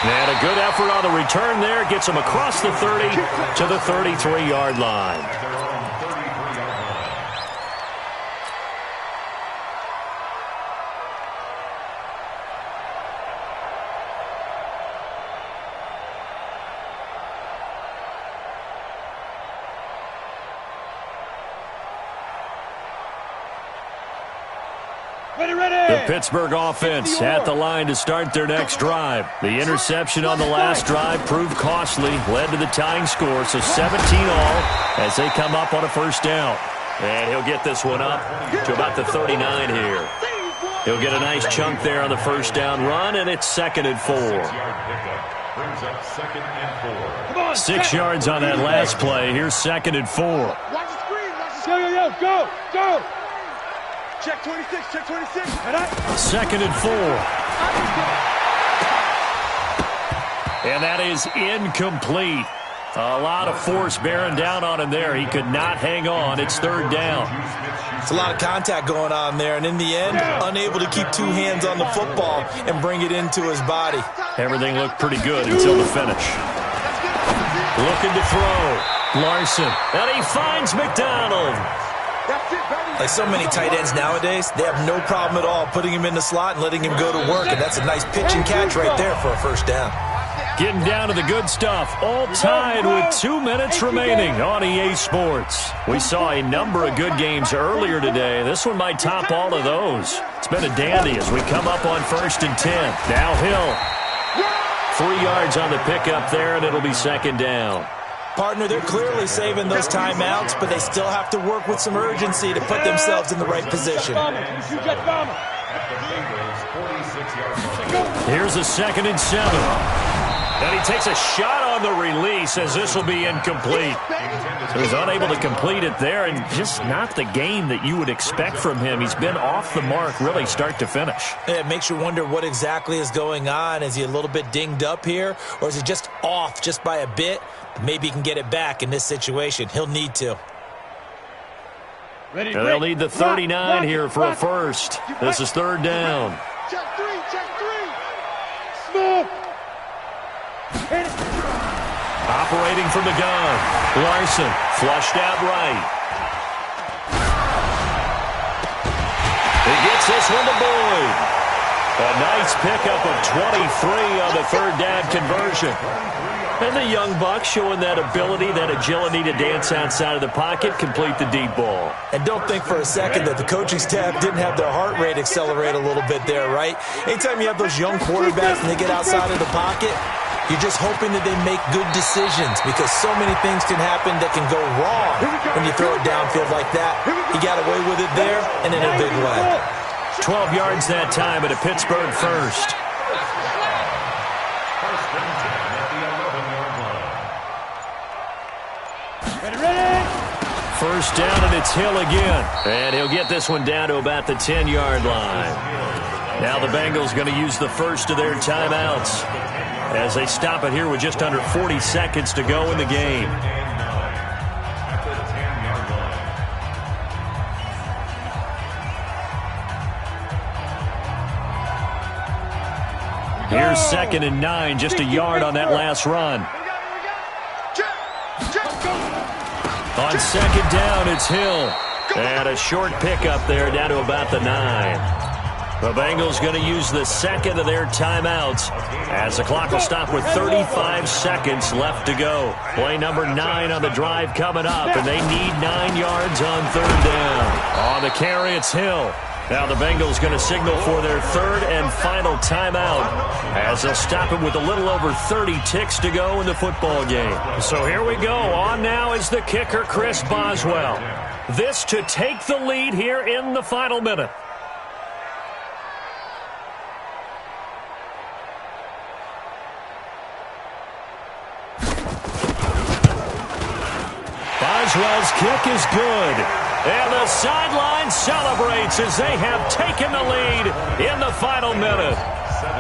And a good effort on the return there. Gets him across the 30 to the 33-yard line. The Pittsburgh offense at the line to start their next drive. The interception on the last drive proved costly, led to the tying score, so 17 all as they come up on a first down. And he'll get this one up to about the 39 here. He'll get a nice chunk there on the first down run, and it's 2nd and 4. Brings up 2nd and 4. 6 yards on that last play. Here's 2nd and 4. Watch the screen. Go. Check 26, check 26. 2nd and 4. And that is incomplete. A lot of force bearing down on him there. He could not hang on. It's 3rd down. It's a lot of contact going on there, and in the end, unable to keep 2 hands on the football and bring it into his body. Everything looked pretty good until the finish. Looking to throw. Larson. And he finds McDonald. Like so many tight ends nowadays, they have no problem at all putting him in the slot and letting him go to work, and that's a nice pitch and catch right there for a first down. Getting down to the good stuff, all tied with 2 minutes remaining on EA Sports. We saw a number of good games earlier today. This one might top all of those. It's been a dandy as we come up on 1st and 10. Now Hill. 3 yards on the pickup there, and it'll be 2nd down. Partner, they're clearly saving those timeouts, but they still have to work with some urgency to put themselves in the right position. Here's a 2nd and 7. And he takes a shot on the release as this will be incomplete. So he's unable to complete it there, and just not the game that you would expect from him. He's been off the mark really start to finish. It makes you wonder what exactly is going on. Is he a little bit dinged up here, or is he just off just by a bit? Maybe he can get it back in this situation. He'll need to. They'll need the 39 here for a first. This is 3rd down. Check 3. Smooth. Operating from the gun. Larson flushed out right. He gets this one to Boyd. A nice pickup of 23 on the 3rd down conversion. And the young buck showing that ability, that agility to dance outside of the pocket, complete the deep ball. And don't think for a second that the coaching staff didn't have their heart rate accelerate a little bit there, right? Anytime you have those young quarterbacks and they get outside of the pocket, you're just hoping that they make good decisions, because so many things can happen that can go wrong when you throw it downfield like that. He got away with it there and in a big way. 12 yards that time at a Pittsburgh first. First down, and it's Hill again. And he'll get this one down to about the 10-yard line. Now the Bengals going to use the first of their timeouts as they stop it here with just under 40 seconds to go in the game. Here's 2nd and 9, just a yard on that last run. On 2nd down, it's Hill. And a short pickup there down to about the 9. The Bengals going to use the second of their timeouts as the clock will stop with 35 seconds left to go. Play number 9 on the drive coming up, and they need 9 yards on 3rd down. On the carry, it's Hill. Now the Bengals going to signal for their 3rd and final timeout as they'll stop it with a little over 30 ticks to go in the football game. So here we go. On now is the kicker, Chris Boswell. This to take the lead here in the final minute. Boswell's kick is good. And the sideline celebrates as they have taken the lead in the final minute.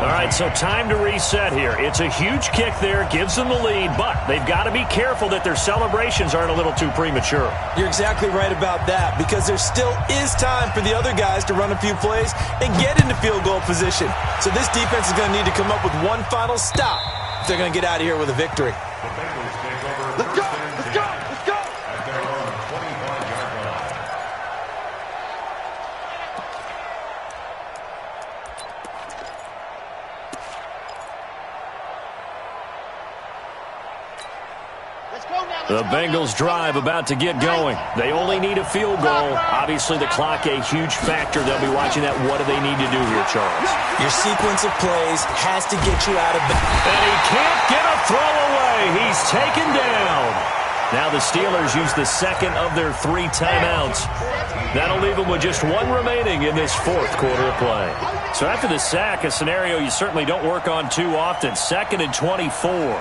All right, so time to reset here. It's a huge kick there, gives them the lead, but they've got to be careful that their celebrations aren't a little too premature. You're exactly right about that, because there still is time for the other guys to run a few plays and get into field goal position. So this defense is going to need to come up with one final stop if they're going to get out of here with a victory. Let's go! Let's go! Let's go! The Bengals drive about to get going. They only need a field goal. Obviously, the clock a huge factor. They'll be watching that. What do they need to do here, Charles? Your sequence of plays has to get you out of bed. And he can't get a throw away. He's taken down. Now the Steelers use the second of their 3 timeouts. That'll leave them with just 1 remaining in this 4th quarter of play. So after the sack, a scenario you certainly don't work on too often. 2nd and 24.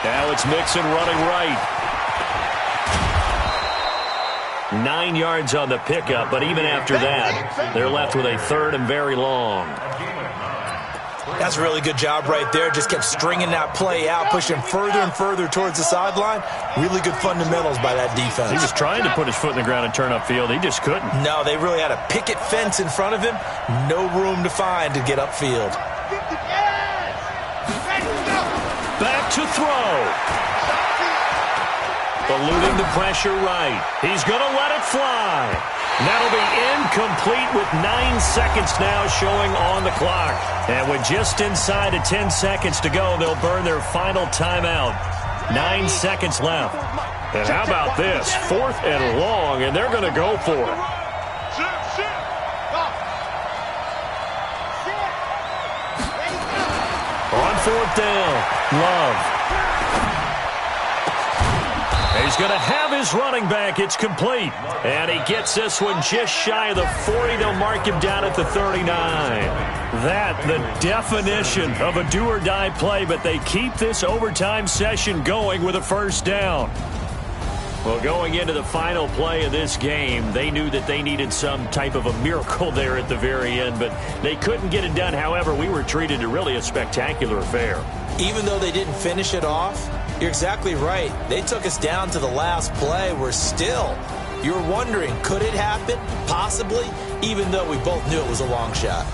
Now it's Mixon running right. 9 yards on the pickup, but even after that, they're left with a 3rd and very long. That's a really good job right there. Just kept stringing that play out, pushing further and further towards the sideline. Really good fundamentals by that defense. He was trying to put his foot in the ground and turn upfield. He just couldn't. No, they really had a picket fence in front of him. No room to find to get upfield. Back to throw. Eluding the pressure right. He's going to let it fly. That'll be incomplete with 9 seconds now showing on the clock. And with just inside of 10 seconds to go, they'll burn their final timeout. 9 seconds left. And how about this? 4th and long, and they're going to go for it. On 4th down, Love. He's going to have his running back. It's complete. And he gets this one just shy of the 40. They'll mark him down at the 39. That, the definition of a do-or-die play, but they keep this overtime session going with a 1st down. Well, going into the final play of this game, they knew that they needed some type of a miracle there at the very end, but they couldn't get it done. However, we were treated to really a spectacular affair. Even though they didn't finish it off, you're exactly right. They took us down to the last play. We're still, you're wondering, could it happen? Possibly, even though we both knew it was a long shot.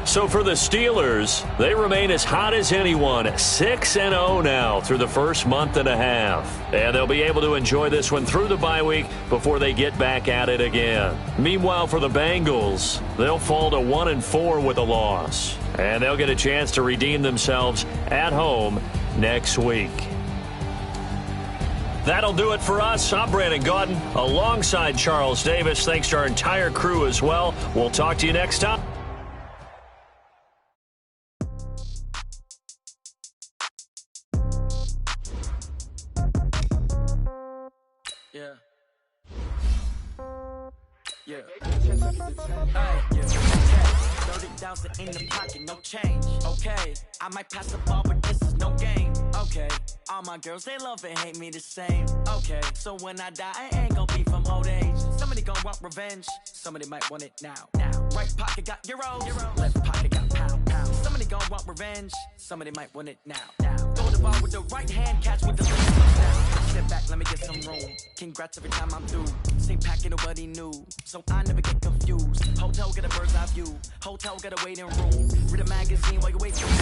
So for the Steelers, they remain as hot as anyone, 6-0 now through the first month and a half. And they'll be able to enjoy this one through the bye week before they get back at it again. Meanwhile, for the Bengals, they'll fall to 1-4 with a loss. And they'll get a chance to redeem themselves at home next week. That'll do it for us. I'm Brandon Gaudin alongside Charles Davis. Thanks to our entire crew as well. We'll talk to you next time. Yeah. Hey, 30,000 in the pocket, no change. Okay, I might pass the ball, but this is no game. Okay, all my girls, they love and hate me the same. Okay, so when I die, I ain't gonna be from old age. Somebody gonna want revenge, somebody might want it now. Right pocket got euros, left pocket got pound. Somebody gonna want revenge, somebody might want it now. Throw the ball with the right hand, catch with the left touchdown. Step back, let me get some room. Congrats every time I'm through. Same packet, nobody knew, so I never get confused. Hotel get a bird's eye view. Hotel got a waiting room. Read a magazine while you wait for me.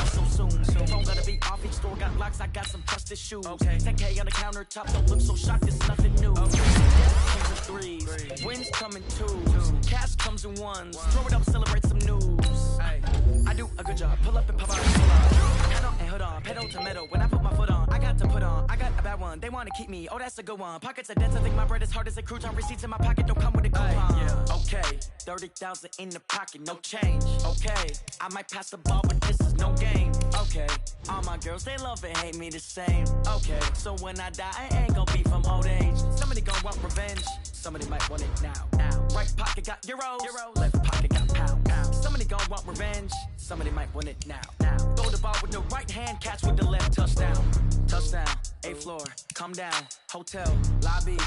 So soon. Phone gotta be off. Each store got locks. I got some trusted shoes. Okay. 10K on the countertop. Don't look so shocked. It's nothing new. Okay. Comes in threes. Wins come in twos. Cash comes in ones. Throw it up, celebrate some news. Ay. I do a good job. Pull up and pop out. Head on and hood on. Pedal to metal. When I put my foot on, I got to put on. I got a bad one. They want to keep me. Oh, that's a good one. Pockets are dense. I think my bread is hard as a crouton. Receipts in my pocket don't come with a coupon. Yeah. Okay. 30,000 in the pocket, no change. Okay, I might pass the ball, but this is no game. Okay, all my girls, they love and hate me the same. Okay, so when I die, I ain't gonna be from old age. Somebody gonna want revenge, somebody might want it now. Right pocket got euros, left pocket got pound. Somebody gonna want revenge, somebody might want it now. Throw the ball with the right hand, catch with the left touchdown. Touchdown, 8th floor, come down, hotel, lobby.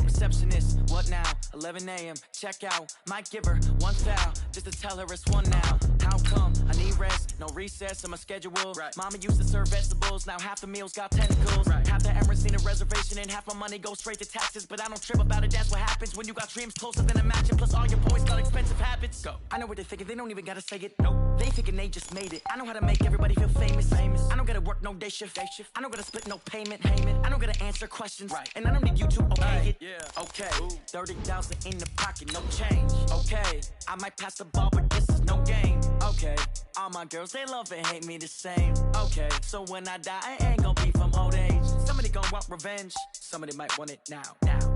Receptionist, what now? 11 a.m. Check out. Might give her one foul just to tell her it's one now. How come? I need rest, no recess in my schedule. Right. Mama used to serve vegetables, now half the meals got tentacles. Right. Half the Emirates need a reservation and half my money goes straight to taxes. But I don't trip about it, that's what happens when you got dreams closer than a match. And plus all your boys got expensive habits. go. I know what they're thinking, they don't even gotta say it. Nope. They thinking they just made it. I know how to make everybody feel famous. I don't gotta work no day shift. I don't gotta split no payment. I don't gotta answer questions. Right. And I don't need you to okay it. Yeah. Okay. Ooh. 30,000 in the pocket, no change. Okay. I might pass the ball, but this is no game. Okay. All my girls, they love and hate me the same. Okay. So when I die, I ain't gonna be from old age. Somebody gon' want revenge. Somebody might want it now.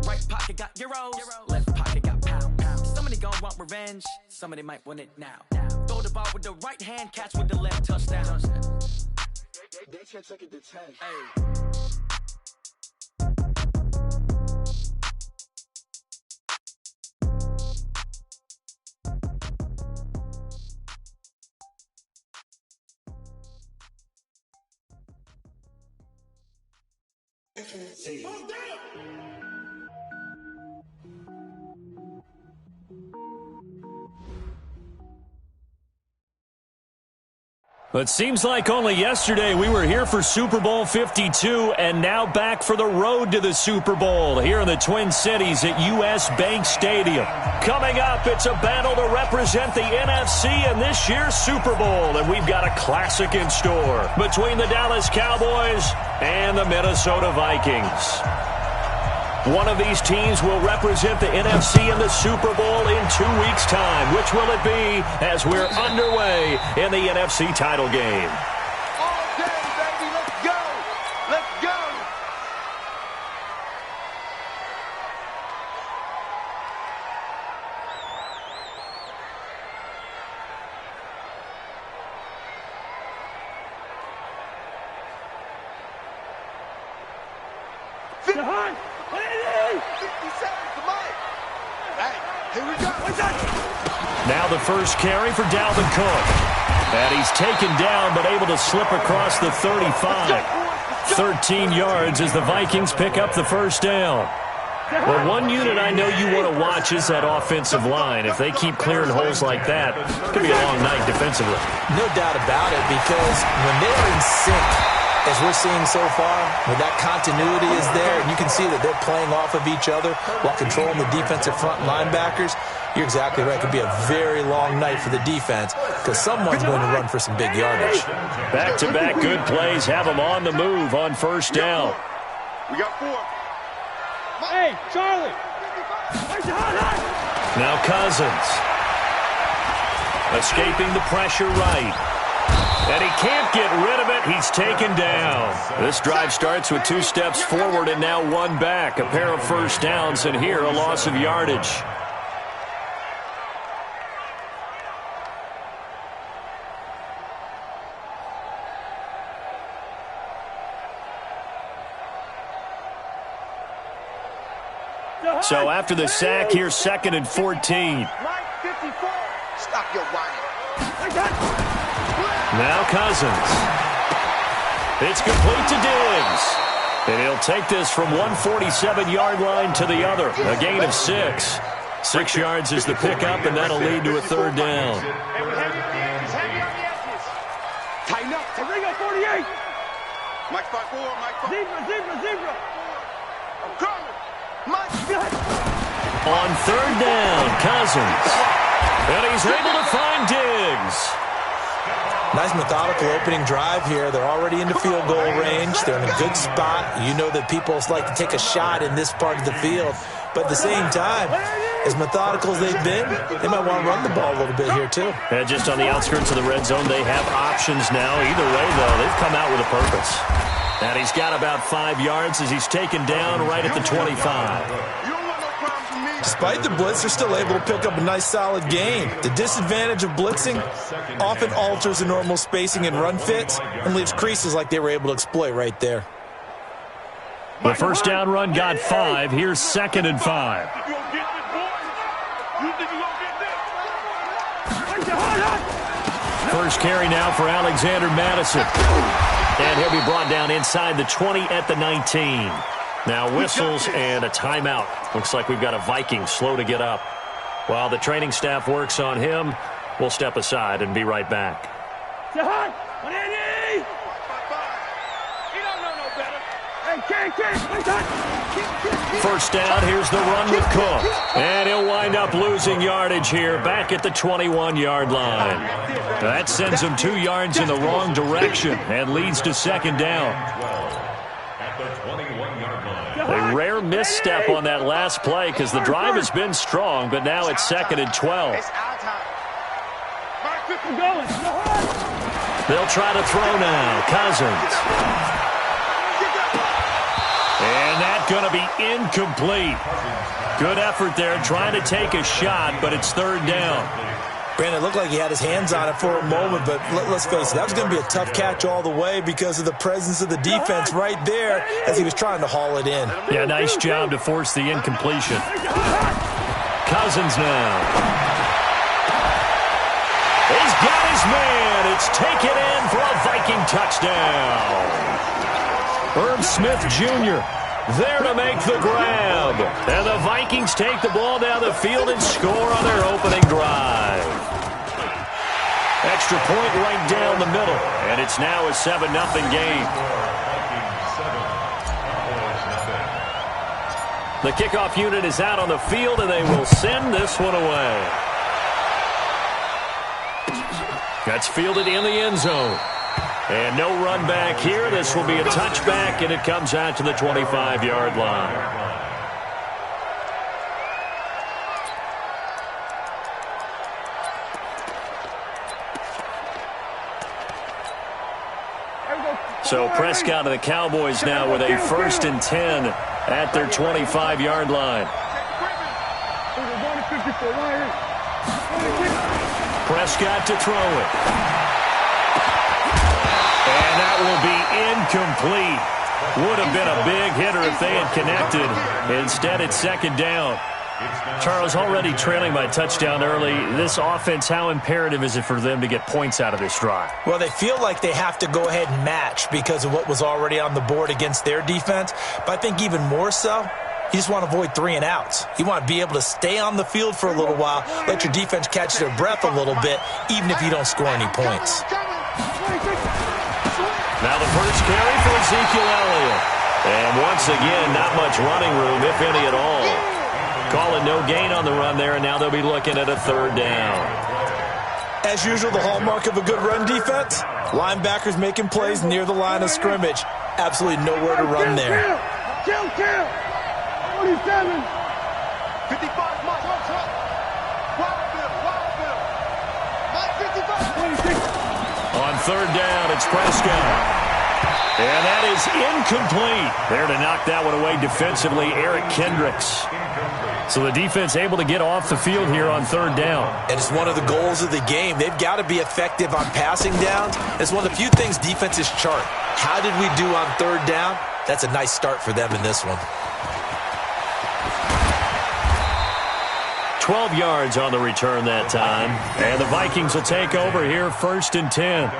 Right pocket got euros. Left pocket got pounds. Somebody gon' want revenge. Somebody might want it now. Throw the ball with the right hand, catch with the left, touchdown. They can't take it to 10. Hey. It seems like only yesterday we were here for Super Bowl 52 and now back for the road to the Super Bowl here in the Twin Cities at US Bank Stadium. Coming up, it's a battle to represent the NFC in this year's Super Bowl, and we've got a classic in store between the Dallas Cowboys and the Minnesota Vikings. One of these teams will represent the NFC in the Super Bowl in 2 weeks' time. Which will it be as we're underway in the NFC title game? All day, baby. Let's go. Let's go. Behind! 57 to Mike. Hey, here we go. Now the first carry for Dalvin Cook. And he's taken down but able to slip across the 35. 13 yards as the Vikings pick up the first down. Well, one unit I know you want to watch is that offensive line. If they keep clearing holes like that, it could be a long night defensively. No doubt about it, because when they're in sync, as we're seeing so far, when that continuity is there, and you can see that they're playing off of each other while controlling the defensive front linebackers, you're exactly right. It could be a very long night for the defense because someone's going to run for some big yardage. Back-to-back good plays have them on the move on first down. We got 4. Hey, Charlie. Now Cousins. Escaping the pressure right. And he can't get rid of it. He's taken down. This drive starts with 2 steps forward and now 1 back. A pair of first downs, and here a loss of yardage. So after the sack, here's 2nd and 14. Mike 54. Stop your whining. Now Cousins. It's complete to Diggs. And he'll take this from 147-yard line to the other. A gain of 6. 6 yards is the pickup, and that'll lead to a 3rd down. Tighten up. Ringo 48. Mike 5-4. Mike 5. Zebra. I'm coming. Mike. On 3rd down, Cousins. And he's able to find Diggs. Nice methodical opening drive here. They're already into field goal range. They're in a good spot. You know that people like to take a shot in this part of the field. But at the same time, as methodical as they've been, they might want to run the ball a little bit here too. And just on the outskirts of the red zone, they have options now. Either way, though, they've come out with a purpose. And he's got about 5 yards as he's taken down right at the 25. Despite the blitz, they're still able to pick up a nice solid gain. The disadvantage of blitzing often alters the normal spacing and run fits and leaves creases like they were able to exploit right there. The first down run got 5. Here's 2nd and 5. First carry now for Alexander Madison. And he'll be brought down inside the 20 at the 19. Now whistles and a timeout. Looks like we've got a Viking slow to get up. While the training staff works on him, we'll step aside and be right back. He don't know no better. Hey, King. First down, here's the run with Cook. And he'll wind up losing yardage here back at the 21-yard line. That sends him 2 yards in the wrong direction and leads to second down. A rare misstep on that last play because the drive has been strong, but now it's second and 12. They'll try to throw now. Cousins. And that's going to be incomplete. Good effort there trying to take a shot, but it's third down. Brandon, it looked like he had his hands on it for a moment, but let's face it, that was going to be a tough catch all the way because of the presence of the defense right there as he was trying to haul it in. Yeah, nice job to force the incompletion. Cousins now. He's got his man. It's taken in for a Viking touchdown. Herb Smith Jr. there to make the grab. And the Vikings take the ball down the field and score on their opening drive. Extra point right down the middle. And it's now a 7-0 game. The kickoff unit is out on the field, and they will send this one away. That's fielded in the end zone. And no run back here. This will be a touchback, and it comes out to the 25-yard line. So Prescott and the Cowboys now with a 1st and 10 at their 25-yard line. Prescott to throw it. And that will be incomplete. Would have been a big hitter if they had connected. Instead, it's second down. Charles, already trailing by touchdown early. This offense, how imperative is it for them to get points out of this drive? Well, they feel like they have to go ahead and match because of what was already on the board against their defense. But I think even more so, you just want to avoid 3 and outs. You want to be able to stay on the field for a little while, let your defense catch their breath a little bit, even if you don't score any points. Now the first carry for Ezekiel Elliott. And once again, not much running room, if any at all. Calling no gain on the run there, and now they'll be looking at a third down. As usual, the hallmark of a good run defense, linebackers making plays near the line of scrimmage. Absolutely nowhere to run there. 47. 55. On third down, it's Prescott. And that is incomplete. There to knock that one away defensively, Eric Kendricks. So the defense able to get off the field here on third down. And it's one of the goals of the game. They've got to be effective on passing downs. It's one of the few things defenses chart. How did we do on third down? That's a nice start for them in this one. 12 yards on the return that time. And the Vikings will take over here, 1st and 10.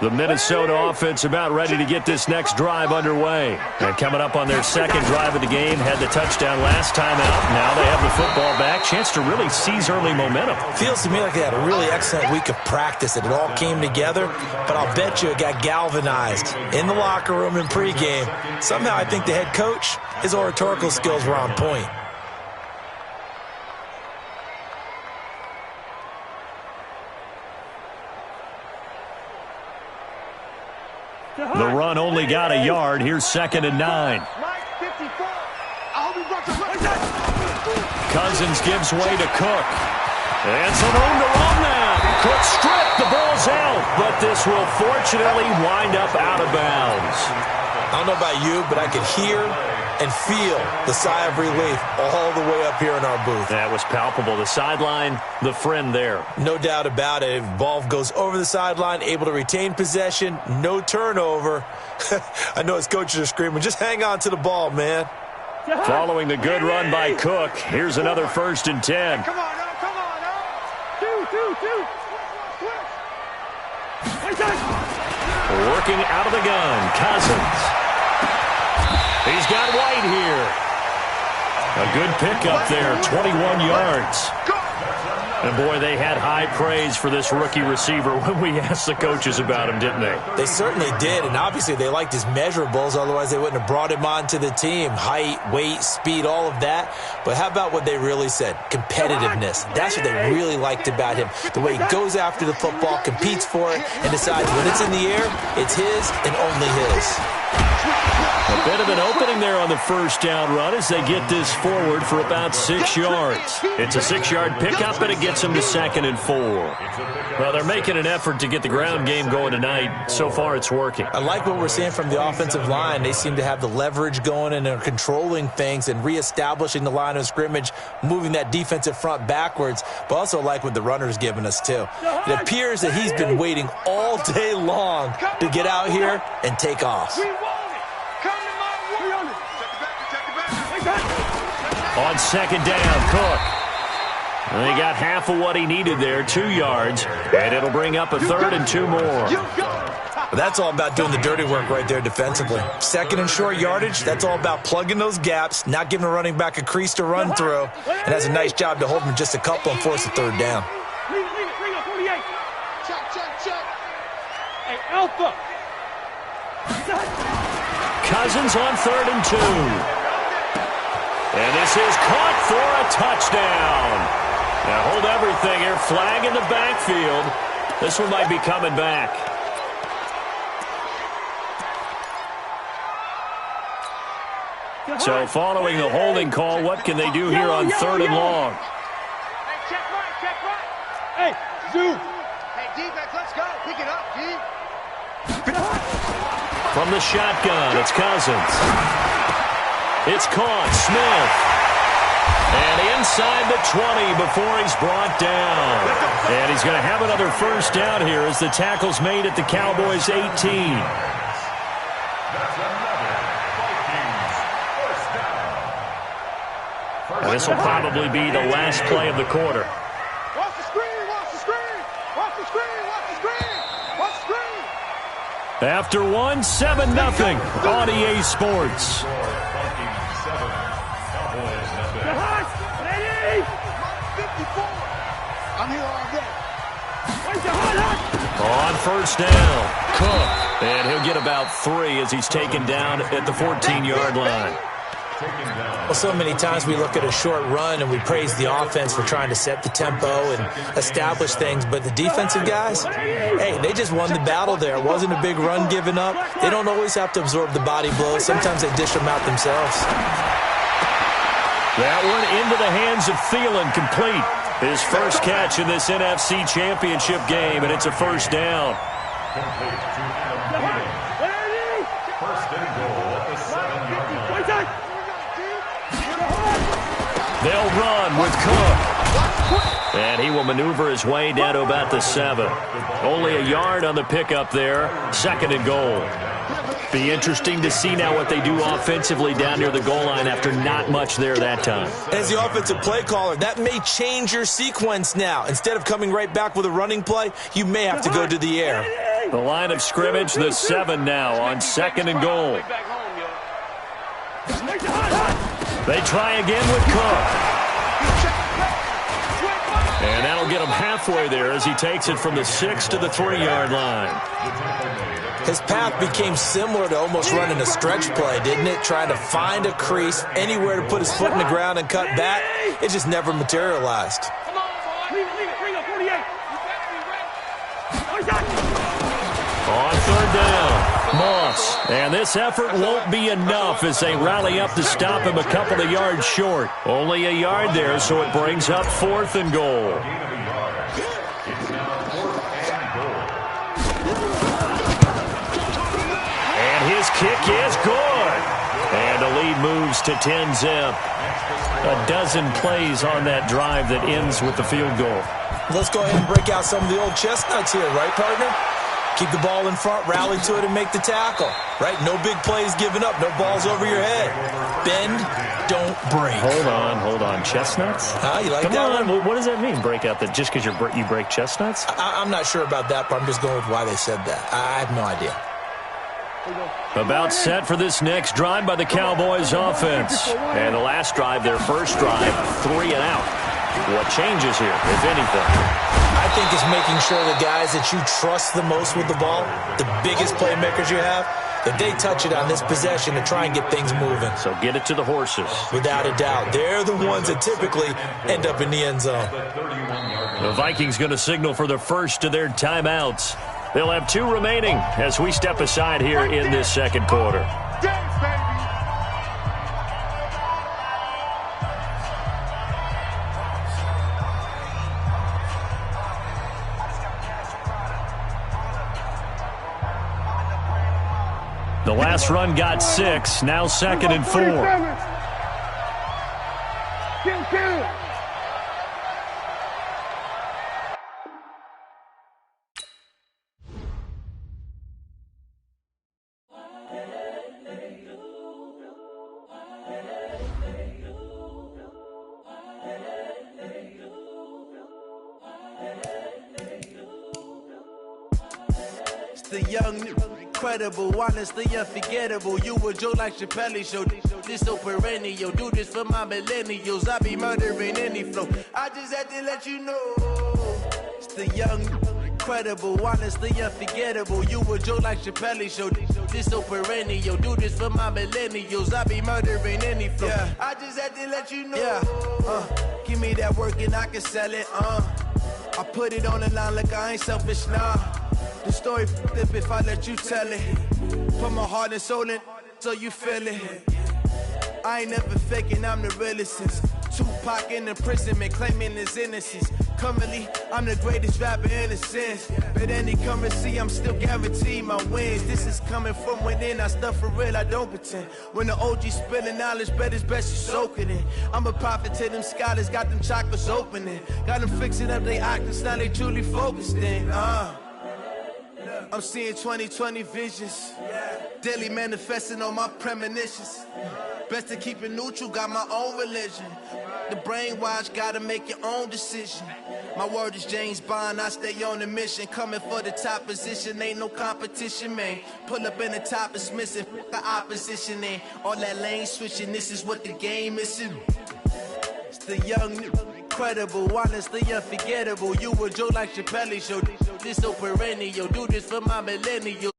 The Minnesota offense about ready to get this next drive underway. And coming up on their second drive of the game, had the touchdown last time out. Now they have the football back. Chance to really seize early momentum. Feels to me like they had a really excellent week of practice. It all came together, but I'll bet you it got galvanized in the locker room in pregame. Somehow I think the head coach, his oratorical skills were on point. The run only got a yard. Here's 2nd and 9. Cousins gives way to Cook. And some room to run now. Cook stripped. The ball's out. But this will fortunately wind up out of bounds. I don't know about you, but I could hear and feel the sigh of relief all the way up here in our booth. That was palpable. The sideline, the friend there. No doubt about it. Ball goes over the sideline, able to retain possession, no turnover. I know his coaches are screaming, just hang on to the ball, man. Following the good run by Cook, here's another 1st and 10. Come on, now, come on, now. Two. Working out of the gun, Cousins. He's got White here. A good pickup there, 21 yards. And, boy, they had high praise for this rookie receiver when we asked the coaches about him, didn't they? They certainly did, and obviously they liked his measurables. Otherwise, they wouldn't have brought him onto the team. Height, weight, speed, all of that. But how about what they really said? Competitiveness. That's what they really liked about him. The way he goes after the football, competes for it, and decides when it's in the air, it's his and only his. A bit of an opening there on the first down run as they get this forward for about 6 yards. It's a 6-yard pickup, and it gets them to 2nd and 4. Well, they're making an effort to get the ground game going tonight. So far, it's working. I like what we're seeing from the offensive line. They seem to have the leverage going, and they're controlling things and reestablishing the line of scrimmage, moving that defensive front backwards, but also like what the runner's giving us, too. It appears that he's been waiting all day long to get out here and take off. On 2nd down, Cook. And he got half of what he needed there, 2 yards, and it'll bring up a 3rd and 2 more. But that's all about doing the dirty work right there defensively. 2nd and short yardage, that's all about plugging those gaps, not giving a running back a crease to run through, and has a nice job to hold him just a couple and force a 3rd down. Bring up 48. Check. Hey, Alpha. Cousins on 3rd and 2. And this is caught for a touchdown. Now hold everything here. Flag in the backfield. This one might be coming back. So following the holding call, what can they do here on 3rd and long? Hey, check right. Hey, Zoo. Hey, defense, let's go. Pick it up, D. From the shotgun, it's Cousins. It's caught, Smith. And inside the 20 before he's brought down. And he's going to have another first down here as the tackle's made at the Cowboys' 18. That's another Vikings first down. And this will probably be the last play of the quarter. Watch the screen. After 7-0 on EA Sports. I'm here all day. On first down, Cook. And he'll get about 3 as he's taken down at the 14-yard line. Well, so many times we look at a short run and we praise the offense for trying to set the tempo and establish things, but the defensive guys, hey, they just won the battle there. It wasn't a big run given up. They don't always have to absorb the body blows. Sometimes they dish them out themselves. That one into the hands of Thielen, complete. His first catch in this NFC Championship game, and it's a first down. Complete to Adam Thielen. First and goal at the 7-yard line. They'll run with Cook. And he will maneuver his way down to about the 7. Only a yard on the pickup there. 2nd and goal. Be interesting to see now what they do offensively down near the goal line after not much there that time. As the offensive play caller, that may change your sequence now. Instead of coming right back with a running play, you may have to go to the air. The line of scrimmage, the 7 now on 2nd and goal. They try again with Cook. And that'll get him halfway there as he takes it from the 6 to the 3-yard line. His path became similar to almost running a stretch play, didn't it? Trying to find a crease, anywhere to put his foot in the ground and cut back. It just never materialized. On 3rd down, Moss. And this effort won't be enough as they rally up to stop him a couple of yards short. Only a yard there, so it brings up 4th and goal. And his kick is good. And the lead moves to 10-zip. A dozen plays on that drive that ends with the field goal. Let's go ahead and break out some of the old chestnuts here, right, partner? Keep the ball in front, rally to it, and make the tackle. Right? No big plays given up, no balls over your head. Bend, don't break. Hold on. Chestnuts? You like Come that on. one? What does that mean, break out? That just because you break chestnuts? I'm not sure about that, but I'm just going with why they said that. I have no idea. About set for this next drive by the Cowboys offense. And the last drive, their first drive, 3 and out. What changes here, if anything? I think it's making sure the guys that you trust the most with the ball, the biggest playmakers you have, that they touch it on this possession to try and get things moving. So get it to the horses. Without a doubt. They're the ones that typically end up in the end zone. The Vikings going to signal for the first of their timeouts. They'll have 2 remaining as we step aside here in this second quarter. The last run got 6, now 2nd and 4. The young, incredible, honestly unforgettable. You a Joe like Chappelle show. This so perennial. Do this for my millennials. I be murdering any flow. I just had to let you know. It's the young, incredible, honestly unforgettable. You a Joe like Chappelle show. This so perennial. Do this for my millennials. I be murdering any flow. Yeah. I just had to let you know. Yeah. Give me that work and I can sell it. I put it on the line like I ain't selfish, nah. The story flip if I let you tell it. Put my heart and soul in so you feel it. I ain't never faking, I'm the realest since Tupac in imprisonment, claiming his innocence. Currently, I'm the greatest rapper in a sense. But any currency, I'm still guaranteed my wins. This is coming from within, I stuff for real, I don't pretend. When the OG spilling knowledge, bet it's best you soak it in. I'm a prophet to them scholars, got them chakras opening. Got them fixing up they octaves, now they truly focused in. I'm seeing 2020 visions. Daily manifesting on my premonitions. Best to keep it neutral, got my own religion. The brainwash, gotta make your own decision. My word is James Bond, I stay on the mission. Coming for the top position, ain't no competition, man. Pull up in the top, it's missing, the opposition ain't. All that lane switching, this is what the game is. It's the young, incredible, honestly unforgettable. You a Joe like Chappelle show. This so perennial, do this for my millennial.